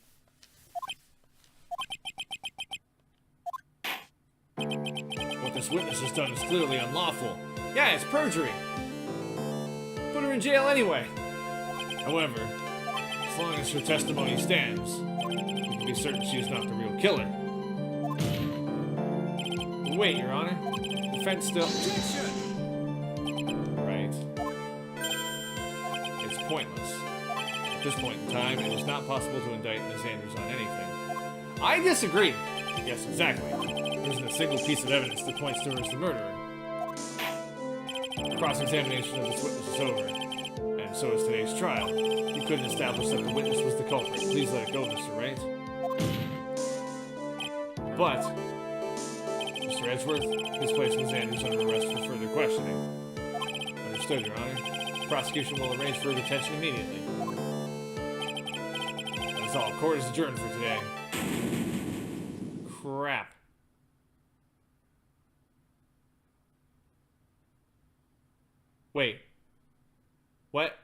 A: What this witness has done is clearly unlawful. Yeah, it's perjury. Put her in jail anyway. However, as long as her testimony stands, we can be certain she is not the real killer. But wait, Your Honor. The defense still...
B: Objection!
A: Right. It's pointless. At this point in time, it is not possible to indict Ms. Andrews on anything. I disagree. Yes, exactly. There isn't a single piece of evidence that points to her as the murderer. Cross-examination of this witness is over, and so is today's trial. You couldn't establish that the witness was the culprit. Please let it go, Mr. Wright. But, Mr. Edgeworth, please place Ms. Andrews under arrest for further questioning. Understood, Your Honor. The prosecution will arrange for her detention immediately. That is all. Court is adjourned for today. Crap. Wait. What?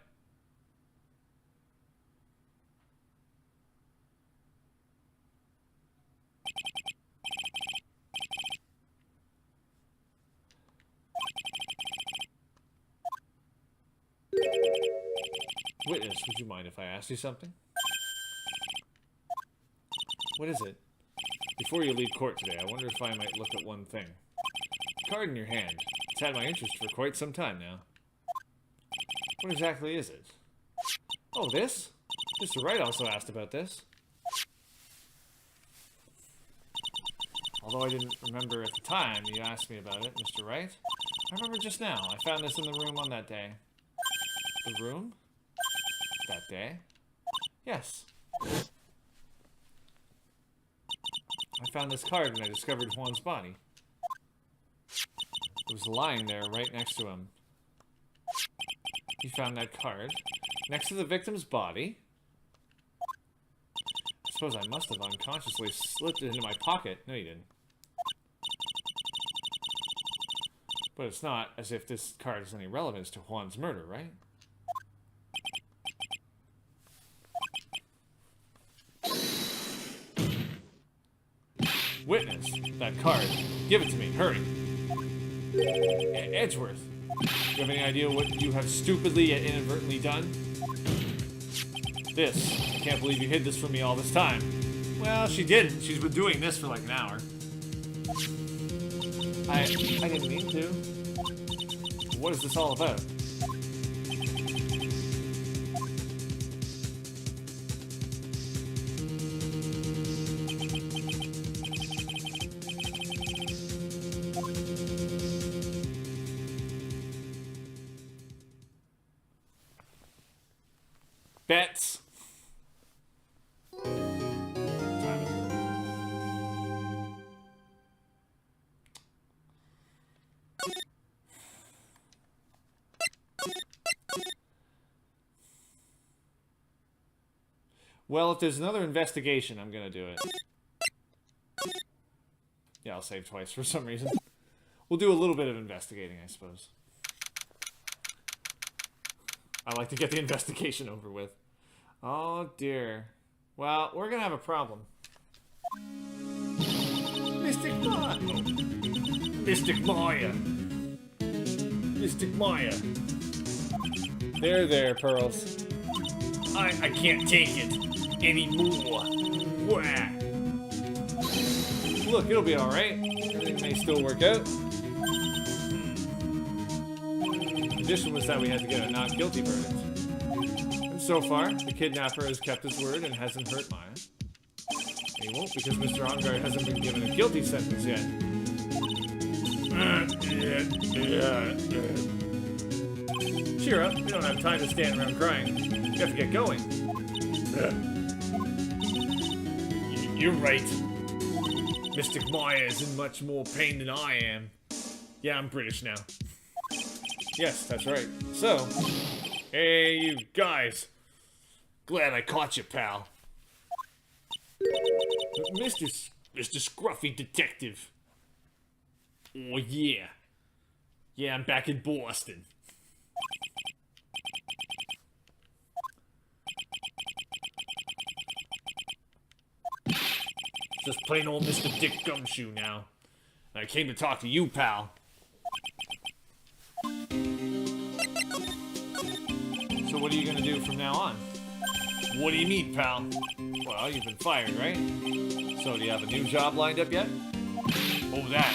A: Witness, would you mind if I asked you something? What is it? Before you leave court today, I wonder if I might look at one thing. The card in your hand. It's had my interest for quite some time now. What exactly is it? Oh, this? Mr. Wright also asked about this. Although I didn't remember at the time you asked me about it, Mr. Wright. I remember just now. I found this in the room on that day. The room? That day? Yes. I found this card when I discovered Juan's body. It was lying there right next to him. He found that card next to the victim's body. I suppose I must have unconsciously slipped it into my pocket. No, you didn't. But it's not as if this card has any relevance to Juan's murder, right? Witness, that card. Give it to me, hurry. Edgeworth, do you have any idea what you have stupidly yet inadvertently done? This. I can't believe you hid this from me all this time. Well, she didn't. She's been doing this for like an hour. I didn't mean to. What is this all about? Bets. Well, if there's another investigation, I'm gonna do it. Yeah, I'll save twice for some reason. We'll do a little bit of investigating, I suppose. I like to get the investigation over with. Oh, dear. Well, we're gonna have a problem. Mystic Maya! Mystic Maya! Mystic Maya! There, Pearls. I can't take it anymore. Wah. Look, it'll be alright. Everything may still work out. The condition was that we had to get a not guilty verdict. And so far, the kidnapper has kept his word and hasn't hurt Maya. And he won't because Mr. Ongard hasn't been given a guilty sentence yet. Cheer up, we don't have time to stand around crying. We have to get going. You're right. Mystic Maya is in much more pain than I am. Yeah, I'm British now. Yes, that's right. So, Hey, you guys. Glad I caught you, pal. Mr. Scruffy Detective. Oh, yeah. Yeah, I'm back in Boston. Just plain old Mr. Dick Gumshoe now. I came to talk to you, pal. So what are you gonna do from now on? What do you mean, pal? Well, you've been fired, right? So do you have a new job lined up yet? Oh, that.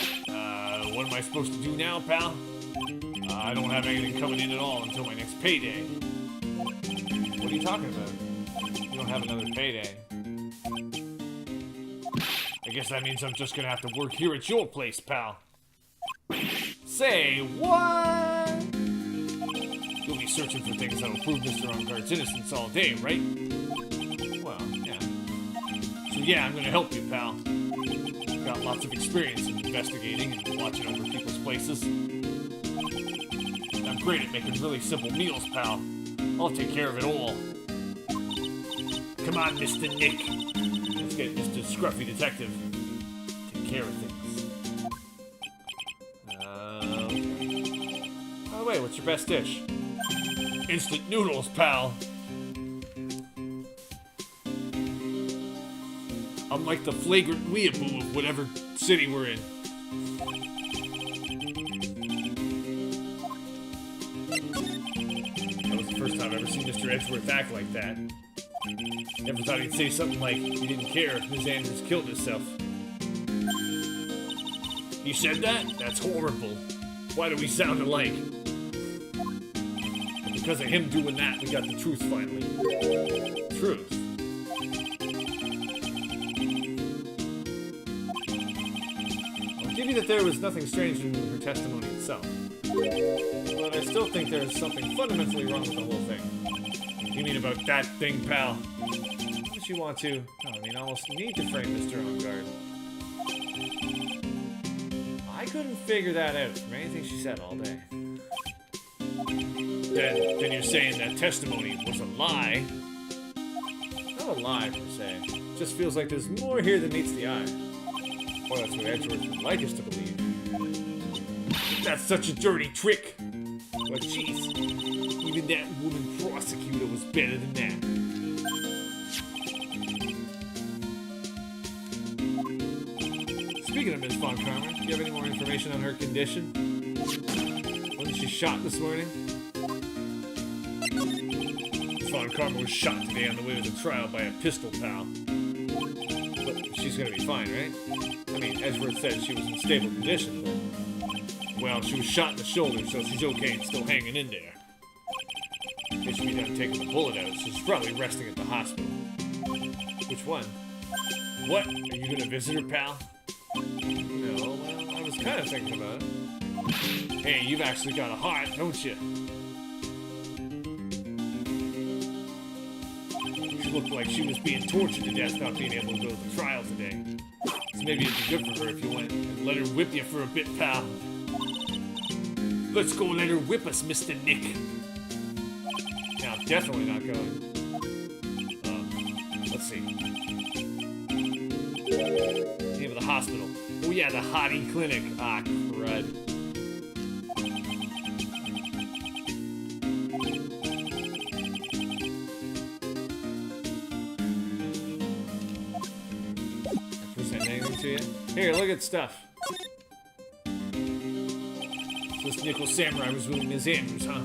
A: What am I supposed to do now, pal? I don't have anything coming in at all until my next payday. What are you talking about? You don't have another payday. I guess that means I'm just gonna have to work here at your place, pal. Say what? You'll be searching for things that'll prove Mr. Onguard's innocence all day, right? Well, yeah. So yeah, I'm gonna help you, pal. Got lots of experience in investigating and watching over people's places. I'm great at making really simple meals, pal. I'll take care of it all. Come on, Mr. Nick. Let's get Mr. Scruffy Detective. Take care of things. Okay. By the way, what's your best dish? Instant noodles, pal. I'm like the flagrant weeaboo of whatever city we're in. That was the first time I've ever seen Mr. Edgeworth act like that. Never thought he'd say something like he didn't care if Ms. Andrews killed herself. You said that? That's horrible. Why do we sound alike? And because of him doing that, we got the truth finally. Truth? I'll give you that there was nothing strange in her testimony itself. But I still think there's something fundamentally wrong with the whole thing. You mean about that thing, pal? What does she want to? I mean, almost need to frame Mr. Onguard. I couldn't figure that out from anything she said all day. Then you're saying that testimony was a lie? Not a lie, per se. Just feels like there's more here than meets the eye. Well, that's what Edgeworth would like us to believe. That's such a dirty trick! But jeez, even that woman prosecutor was better than that. Speaking of Miss Von Karmer, do you have any more information on her condition? Wasn't she shot this morning? Miss Von Karmer was shot today on the way to the trial by a pistol pal. But she's gonna be fine, right? I mean, Edgeworth said she was in stable condition, but... well, she was shot in the shoulder, so she's okay and still hanging in there. They should be done taking the bullet out, so she's probably resting at the hospital. Which one? What? Are you gonna visit her, pal? No, well, I was kind of thinking about it. Hey, you've actually got a heart, don't you? She looked like she was being tortured to death not being able to go to the trial today. So maybe it'd be good for her if you went and let her whip you for a bit, pal. Let's go let her whip us, Mr. Nick. Now, definitely not going. Let's see. Name of the hospital. Oh yeah, the Hottie Clinic. Ah, crud. Present anything to you? Here, look at stuff. This Nickel Samurai was really Ms. Andrews, huh?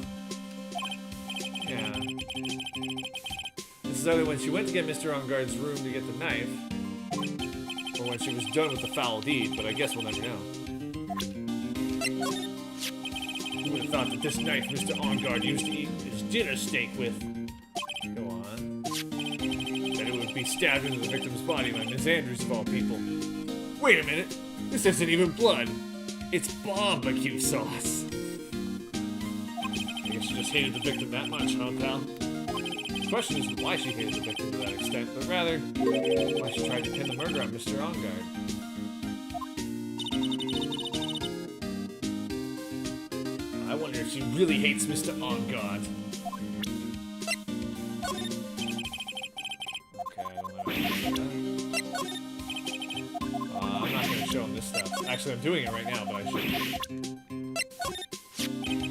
A: Yeah. This is either when she went to get Mr. Onguard's room to get the knife, or when she was done with the foul deed, but I guess we'll never know. Who would have thought that this knife Mr. Onguard used to eat his dinner steak with? Go on. That it would be stabbed into the victim's body by Ms. Andrews of all people. Wait a minute! This isn't even blood! It's barbecue sauce! I guess she just hated the victim that much, huh, pal? The question isn't why she hated the victim to that extent, but rather, why she tried to pin the murder on Mr. Onguard. I wonder if she really hates Mr. Onguard. Actually, I'm doing it right now, but I shouldn't.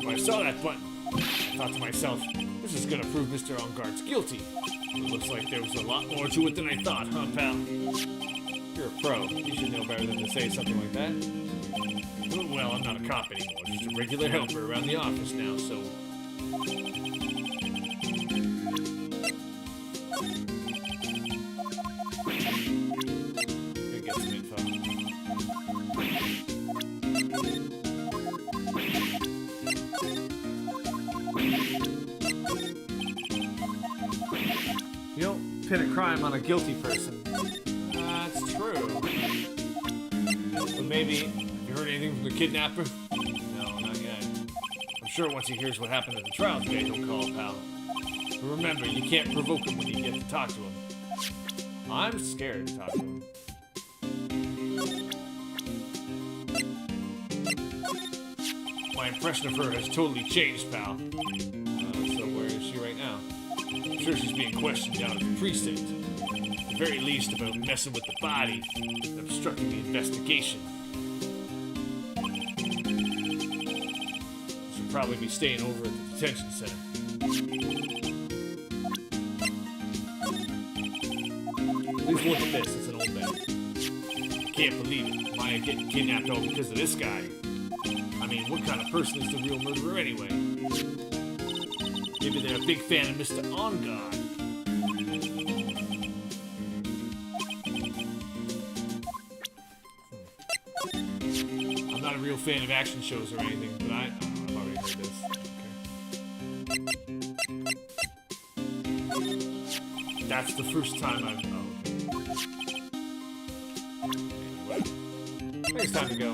A: When I saw that button, I thought to myself, this is gonna prove Mr. Engarde's guilty. It looks like there was a lot more to it than I thought, huh, pal? You're a pro. You should know better than to say something like that. Well, I'm not a cop anymore. Just a regular helper around the office now, so... Gonna get some info. You don't pin a crime on a guilty person. That's true. But maybe... You heard anything from the kidnapper? No, not yet. I'm sure once he hears what happened at the trial today, he'll call, pal. But remember, you can't provoke him when you get to talk to him. I'm scared to talk to him. My impression of her has totally changed, pal. So where is she right now? I'm sure she's being questioned down at the precinct. At the very least about messing with the body and obstructing the investigation. Probably be staying over at the detention center. Please look at this, it's an old man. I can't believe it. Maya getting kidnapped all because of this guy. I mean, what kind of person is the real murderer anyway? Maybe they're a big fan of Mr. Engarde. I'm not a real fan of action shows or anything, but I've already heard this. Okay. That's the first time I've... Oh, okay. Anyway. I think it's time to go.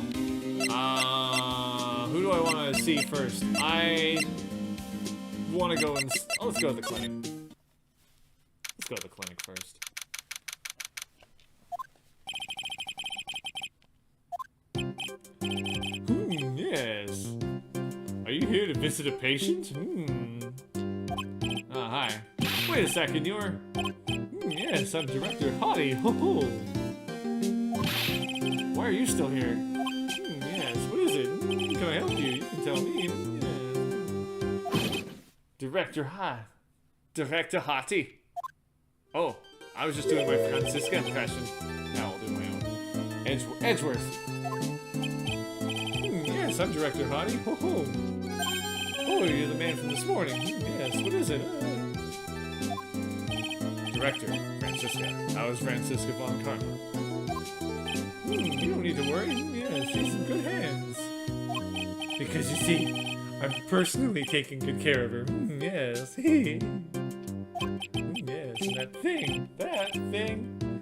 A: Who do I want to see first? I want to go and... Oh, let's go to the clinic. Let's go to the clinic first. Yes. Are you here to visit a patient? Hi. Wait a second, you're... yes, I'm Director Hottie. Ho ho. Why are you still here? Yes, what is it? Can I help you? You can tell me. Yeah. Director Hottie. Oh, I was just doing my Francisca impression. Now I'll do my own. Edgeworth. Yes, I'm Director Hottie. Ho ho. Oh, you're the man from this morning. Yes, what is it? Director, Francisca. How is Francisca von Karma? You don't need to worry. Yes, she's in good hands. Because you see, I'm personally taking good care of her. Yes. Yes, and that thing,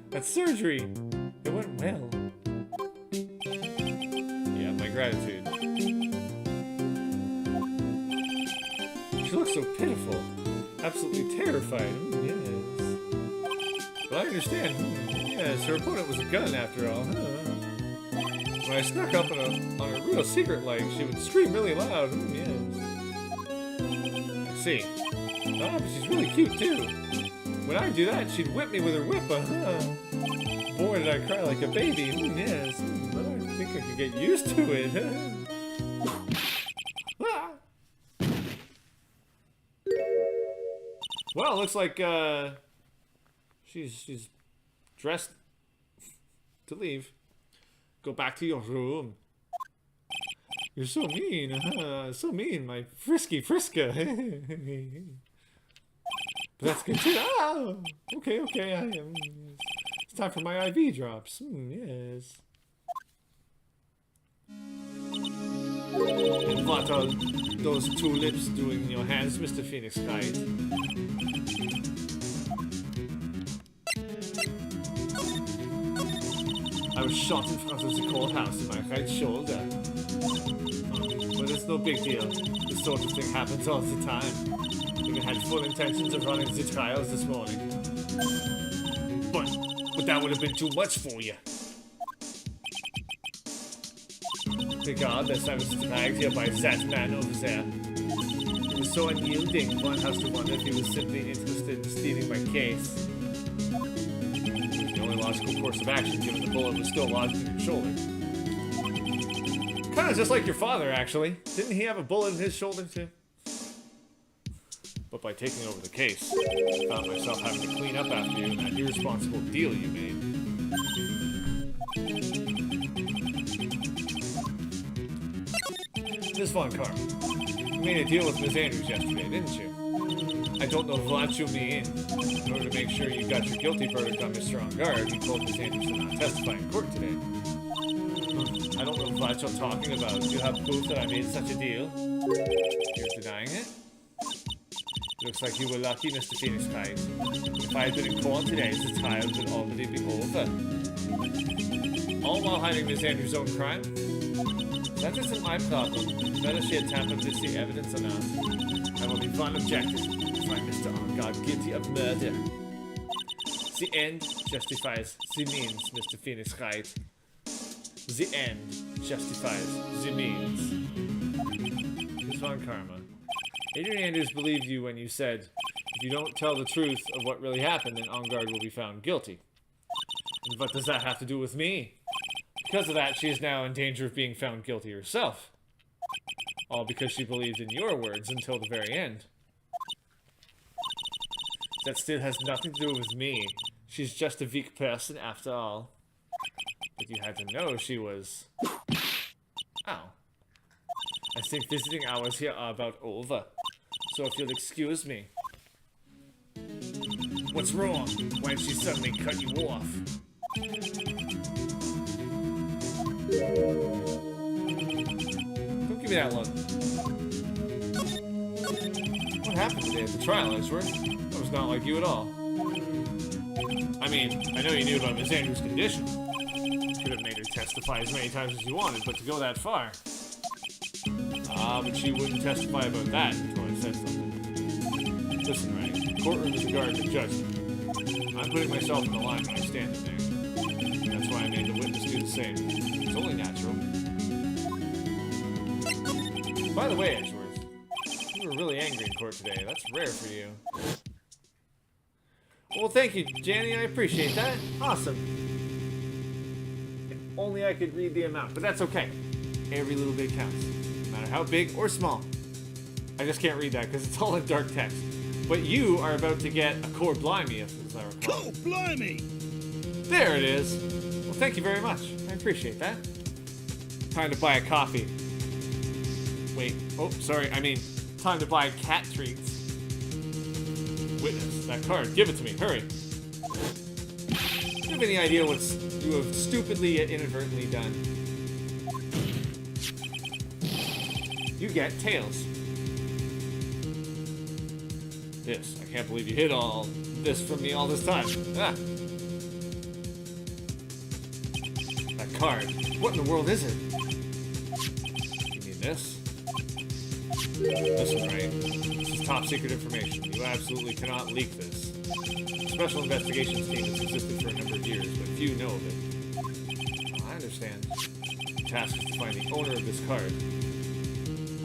A: that surgery, it went well. Yeah, my gratitude. She looks so pitiful, absolutely terrified. Yes. But I understand. Yes, her opponent was a gun after all. When I snuck up on a real secret like, she would scream really loud. Yes. I see. Ah, but she's really cute too. When I do that, she'd whip me with her whip. Boy, did I cry like a baby. Yes, but I think I could get used to it. Well, looks like she's dressed to leave. Go back to your room. You're so mean, so mean, my frisky Friska. But that's good too. Ah, okay, I am. It's time for my IV drops. Yes. And what are those tulips doing in your hands, Mr. Phoenix Knight? I was shot in front of the courthouse in my right shoulder. But it's no big deal. This sort of thing happens all the time. We had full intentions of running the trials this morning. But that would have been too much for you. Regardless, I was dragged here by that man over there. He was so unyielding, one has to wonder if he was simply interested in stealing my case. The only logical course of action, given the bullet was still lodged in your shoulder. Kind of just like your father, actually. Didn't he have a bullet in his shoulder, too? But by taking over the case, I found myself having to clean up after you and that irresponsible deal you made. Miss Von Karma, you made a deal with Miss Andrews yesterday, didn't you? I don't know what you mean. In order to make sure you got your guilty verdict on Mr. On Guard, you told Miss Andrews to not testify in court today. I don't know what you're talking about. Do you have proof that I made such a deal? You're denying it? Looks like you were lucky, Mr. Phoenix Knight. If I had been in court today, the trial would already be over. All while hiding Miss Andrews' own crime? That isn't my problem. Whether she had tampered with the evidence or not. I will be fine objected to find Mr. On Guard guilty of murder. The end justifies the means, Mr. Phoenix Wright. The end justifies the means. Miss Von Karma. Adrian Andrews believed you when you said, if you don't tell the truth of what really happened, then On Guard will be found guilty. And what does that have to do with me? Because of that, she is now in danger of being found guilty herself. All because she believed in your words until the very end. That still has nothing to do with me. She's just a weak person after all. But you had to know she was... Ow. I think visiting hours here are about over. So if you'll excuse me. What's wrong? Why did she suddenly cut you off? Don't give me that look. What happened today at the trial, Edgeworth? That was not like you at all. I mean, I know you knew about Miss Andrews' condition. You could have made her testify as many times as you wanted, but to go that far... but she wouldn't testify about that until I said something. Listen, Wright, the courtroom is a guard of judgment. I'm putting myself in the line when I stand in there. That's why I made the witness do the same. It's only natural. By the way, Edgeworth, you were really angry in court today. That's rare for you. Well, thank you, Janny. I appreciate that. Awesome. If only I could read the amount, but that's okay. Every little bit counts. No matter how big or small. I just can't read that because it's all in dark text. But you are about to get a core blimey, as I recall.
B: Oh, blimey!
A: There it is. Well, thank you very much. I appreciate that. Time to buy a coffee. Wait. Oh, sorry. I mean, time to buy cat treats. Witness, that card. Give it to me. Hurry. Do you have any idea what you have stupidly yet inadvertently done? You get tails. This. I can't believe you hid all this from me all this time. Ah. That card. What in the world is it? You mean this? Listen, Wright. This is top secret information. You absolutely cannot leak this. The Special Investigations Team has existed for a number of years, but few know of it. Well, I understand. The task is to find the owner of this card.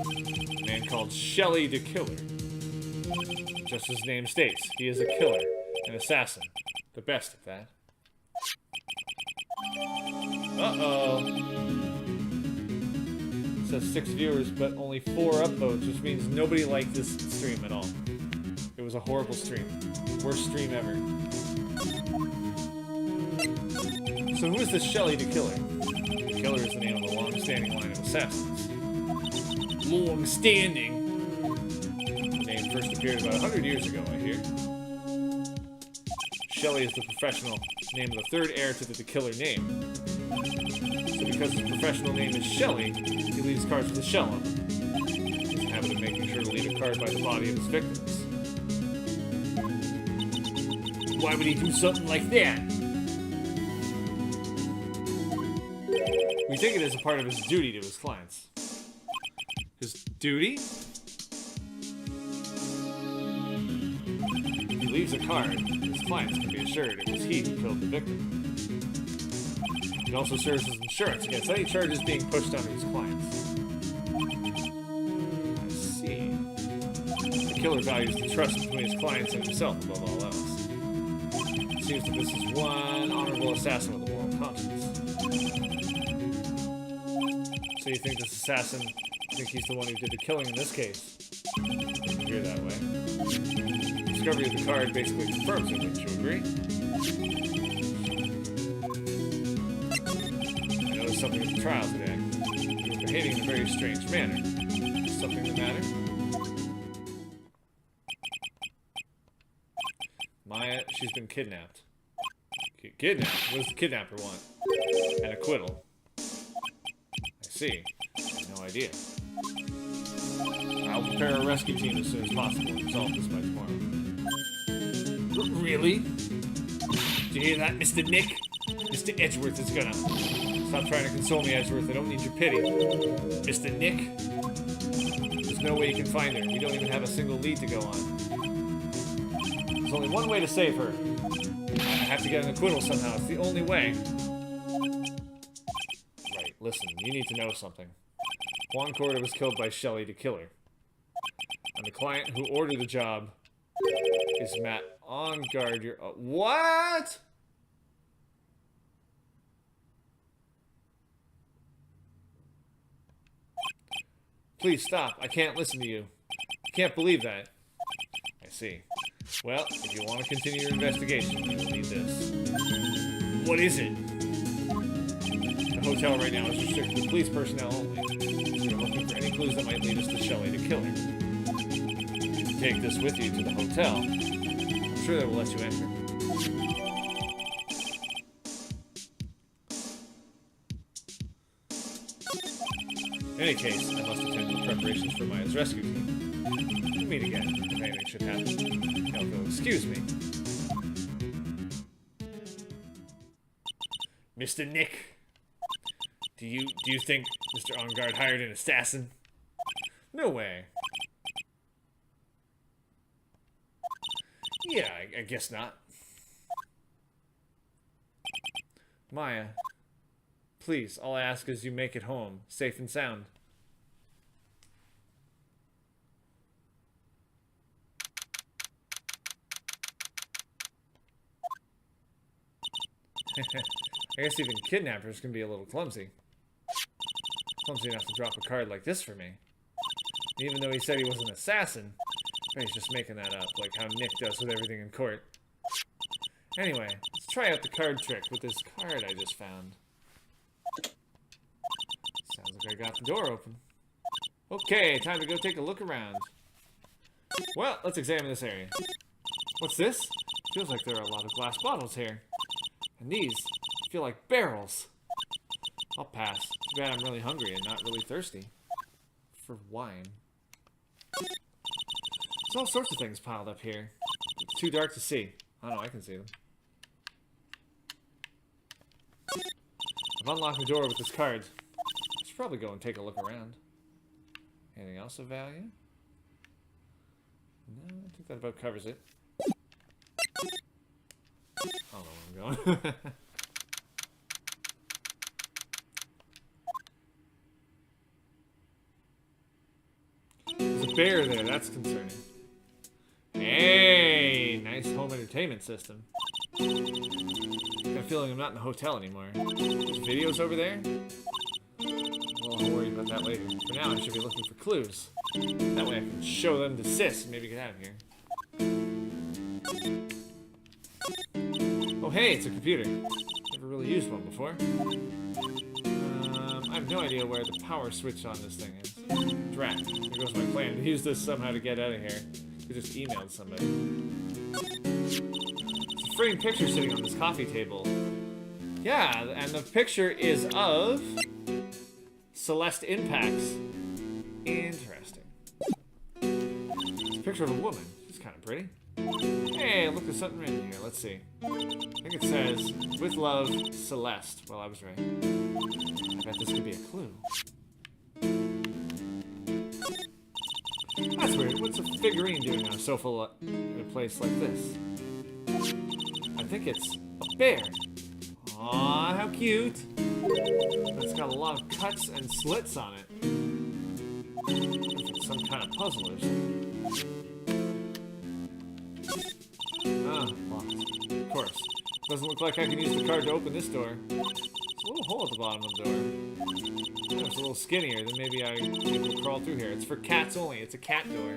A: A man called Shelley the Killer. Just as his name states, he is a killer, an assassin. The best at that. Uh-oh. It says 6 viewers, but only 4 upvotes, which means nobody liked this stream at all. It was a horrible stream. Worst stream ever. So who is this Shelley the Killer? The Killer is the name of a long-standing line of assassins. Long-standing? The name first appeared about 100 years ago, I hear. Shelley is the professional name of the third heir to the Killer name. So because his professional name is Shelley, he leaves cards with a shell on them. He's in the habit of making sure to leave a card by the body of his victims. Why would he do something like that? We think it is a part of his duty to his clients. His duty? If he leaves a card, his clients can be assured it was he who killed the victim. It also serves as insurance against any charges being pushed onto his clients. I see. The killer values the trust between his clients and himself above all else. It seems that this is one honorable assassin with a moral conscience. So So you think this assassin, think he's the one who did the killing in this case? Doesn't appear that way. Discovery of the card basically confirms it, wouldn't you agree? I noticed something at the trial today. You were behaving in a very strange manner. Is something the matter? Maya, she's been kidnapped. Kidnapped? What does the kidnapper want? An acquittal. I see. I have no idea. I'll prepare a rescue team as soon as possible and resolve this by tomorrow. Really? Did you hear that, Mr. Nick? Mr. Edgeworth is gonna... Stop trying to console me, Edgeworth. I don't need your pity. Mr. Nick? There's no way you can find her. We don't even have a single lead to go on. There's only one way to save her. I have to get an acquittal somehow. It's the only way. Right, listen, you need to know something. Juan Corda was killed by Shelley to kill her. And the client who ordered the job is Matt on guard. You're what? Please stop. I can't listen to you. I can't believe that. I see. Well, if you want to continue your investigation, you'll need this. What is it? The hotel right now is restricted to police personnel only. We're looking for any clues that might lead us to Shelley to kill her. If you take this with you to the hotel, I'm sure they will let you enter. In any case, I must attend to the preparations for Maya's rescue team. We'll meet again if anything should happen. Now go excuse me. Mr. Nick, do you think Mr. Ongard hired an assassin? No way. Yeah, I guess not. Maya, please, all I ask is you make it home, safe and sound. I guess even kidnappers can be a little clumsy. Clumsy enough to drop a card like this for me. Even though he said he was an assassin, he's just making that up, like how Nick does with everything in court. Anyway, let's try out the card trick with this card I just found. Sounds like I got the door open. Okay, time to go take a look around. Well, let's examine this area. What's this? Feels like there are a lot of glass bottles here. And these feel like barrels. I'll pass. Too bad I'm really hungry and not really thirsty. For wine. There's all sorts of things piled up here. It's too dark to see. Oh no, I can see them. I've unlocked the door with this card. I should probably go and take a look around. Anything else of value? No, I think that about covers it. I don't know where I'm going. There's a bear there, that's concerning. Hey, nice home entertainment system. I got a feeling I'm not in a hotel anymore. There's videos over there? Well, I'll worry about that later. For now, I should be looking for clues. That way I can show them to Sis and maybe get out of here. Oh hey, it's a computer. Never really used one before. I have no idea where the power switch on this thing is. Drat. Here goes my plan to use this somehow to get out of here. I just emailed somebody. There's a framed picture sitting on this coffee table. Yeah, and the picture is of Celeste Impacts. Interesting. It's a picture of a woman. She's kind of pretty. Hey, look, there's something written here. Let's see. I think it says, with love, Celeste. Well, I was right. I bet this could be a clue. That's weird. What's a figurine doing on a sofa in a place like this? I think it's a bear. Aw, how cute. It's got a lot of cuts and slits on it. It's some kind of puzzle or something. Ah, locked. Of course. Doesn't look like I can use the card to open this door. There's little hole at the bottom of the door. Yeah, it's a little skinnier, then maybe I could crawl through here. It's for cats only. It's a cat door.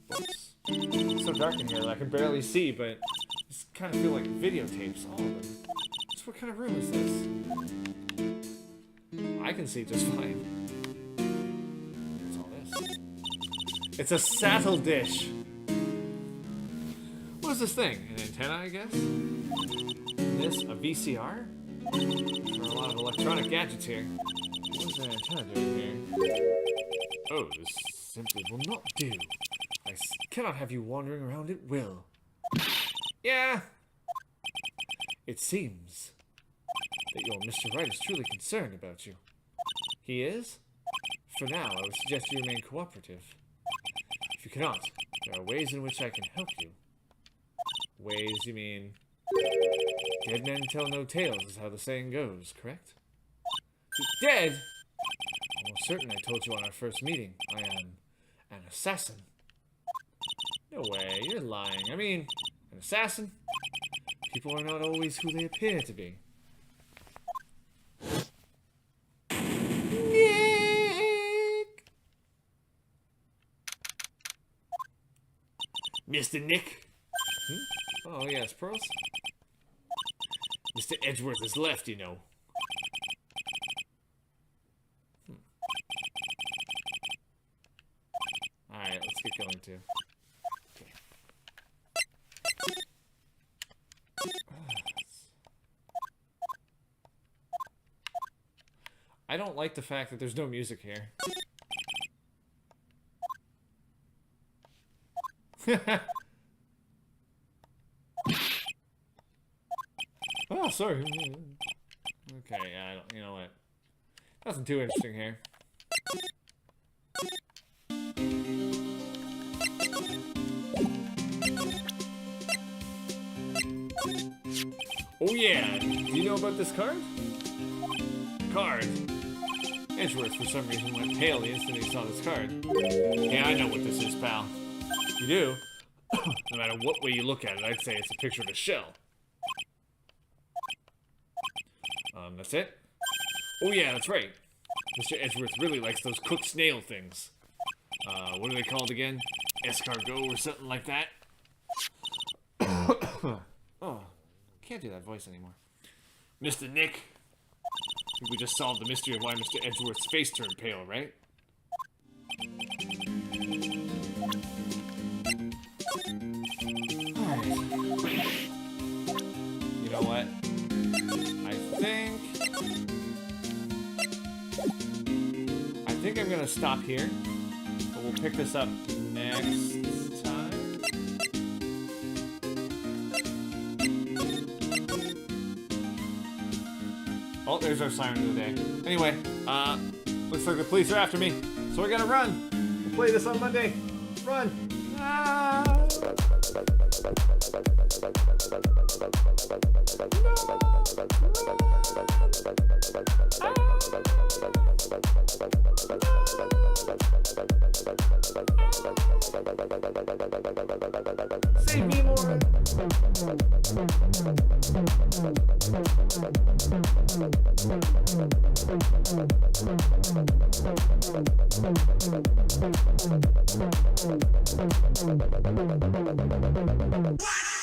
A: Books. It's so dark in here that I can barely see, but I just kind of feel like videotapes, all of them. So what kind of room is this? I can see just fine. What's all this? It's a saddle dish. What is this thing? An antenna, I guess? This, a VCR? There are a lot of electronic gadgets here. What is that antenna doing here? Oh, this simply will not do. I cannot have you wandering around at will. Yeah. It seems that your Mr. Wright is truly concerned about you. He is? For now, I would suggest you remain cooperative. If you cannot, there are ways in which I can help you. Ways, you mean? Dead men tell no tales is how the saying goes, correct? Dead? I'm almost certain I told you on our first meeting. I am an assassin. No way, you're lying. I mean, an assassin? People are not always who they appear to be. Nick! Mr. Nick? Oh, yes, pearls. Mr. Edgeworth has left, you know. Alright, let's get going, too. Okay. I don't like the fact that there's no music here. Oh, sorry. Okay, yeah, you know what? Nothing too interesting here. Oh yeah, do you know about this card? Card. Edgeworth, for some reason, went pale the instant he saw this card. Yeah, I know what this is, pal. You do? No matter what way you look at it, I'd say it's a picture of a shell. That's it? Oh yeah, that's right. Mr. Edgeworth really likes those cooked snail things. What are they called again? Escargot or something like that? Oh, can't do that voice anymore. Mr. Nick, I think we just solved the mystery of why Mr. Edgeworth's face turned pale, right? You know what? I think I'm gonna stop here, but we'll pick this up next time. Oh, there's our siren of the day. Anyway, looks like the police are after me, so I gotta run. We'll play this on Monday. Run! Ah! Save me more! What?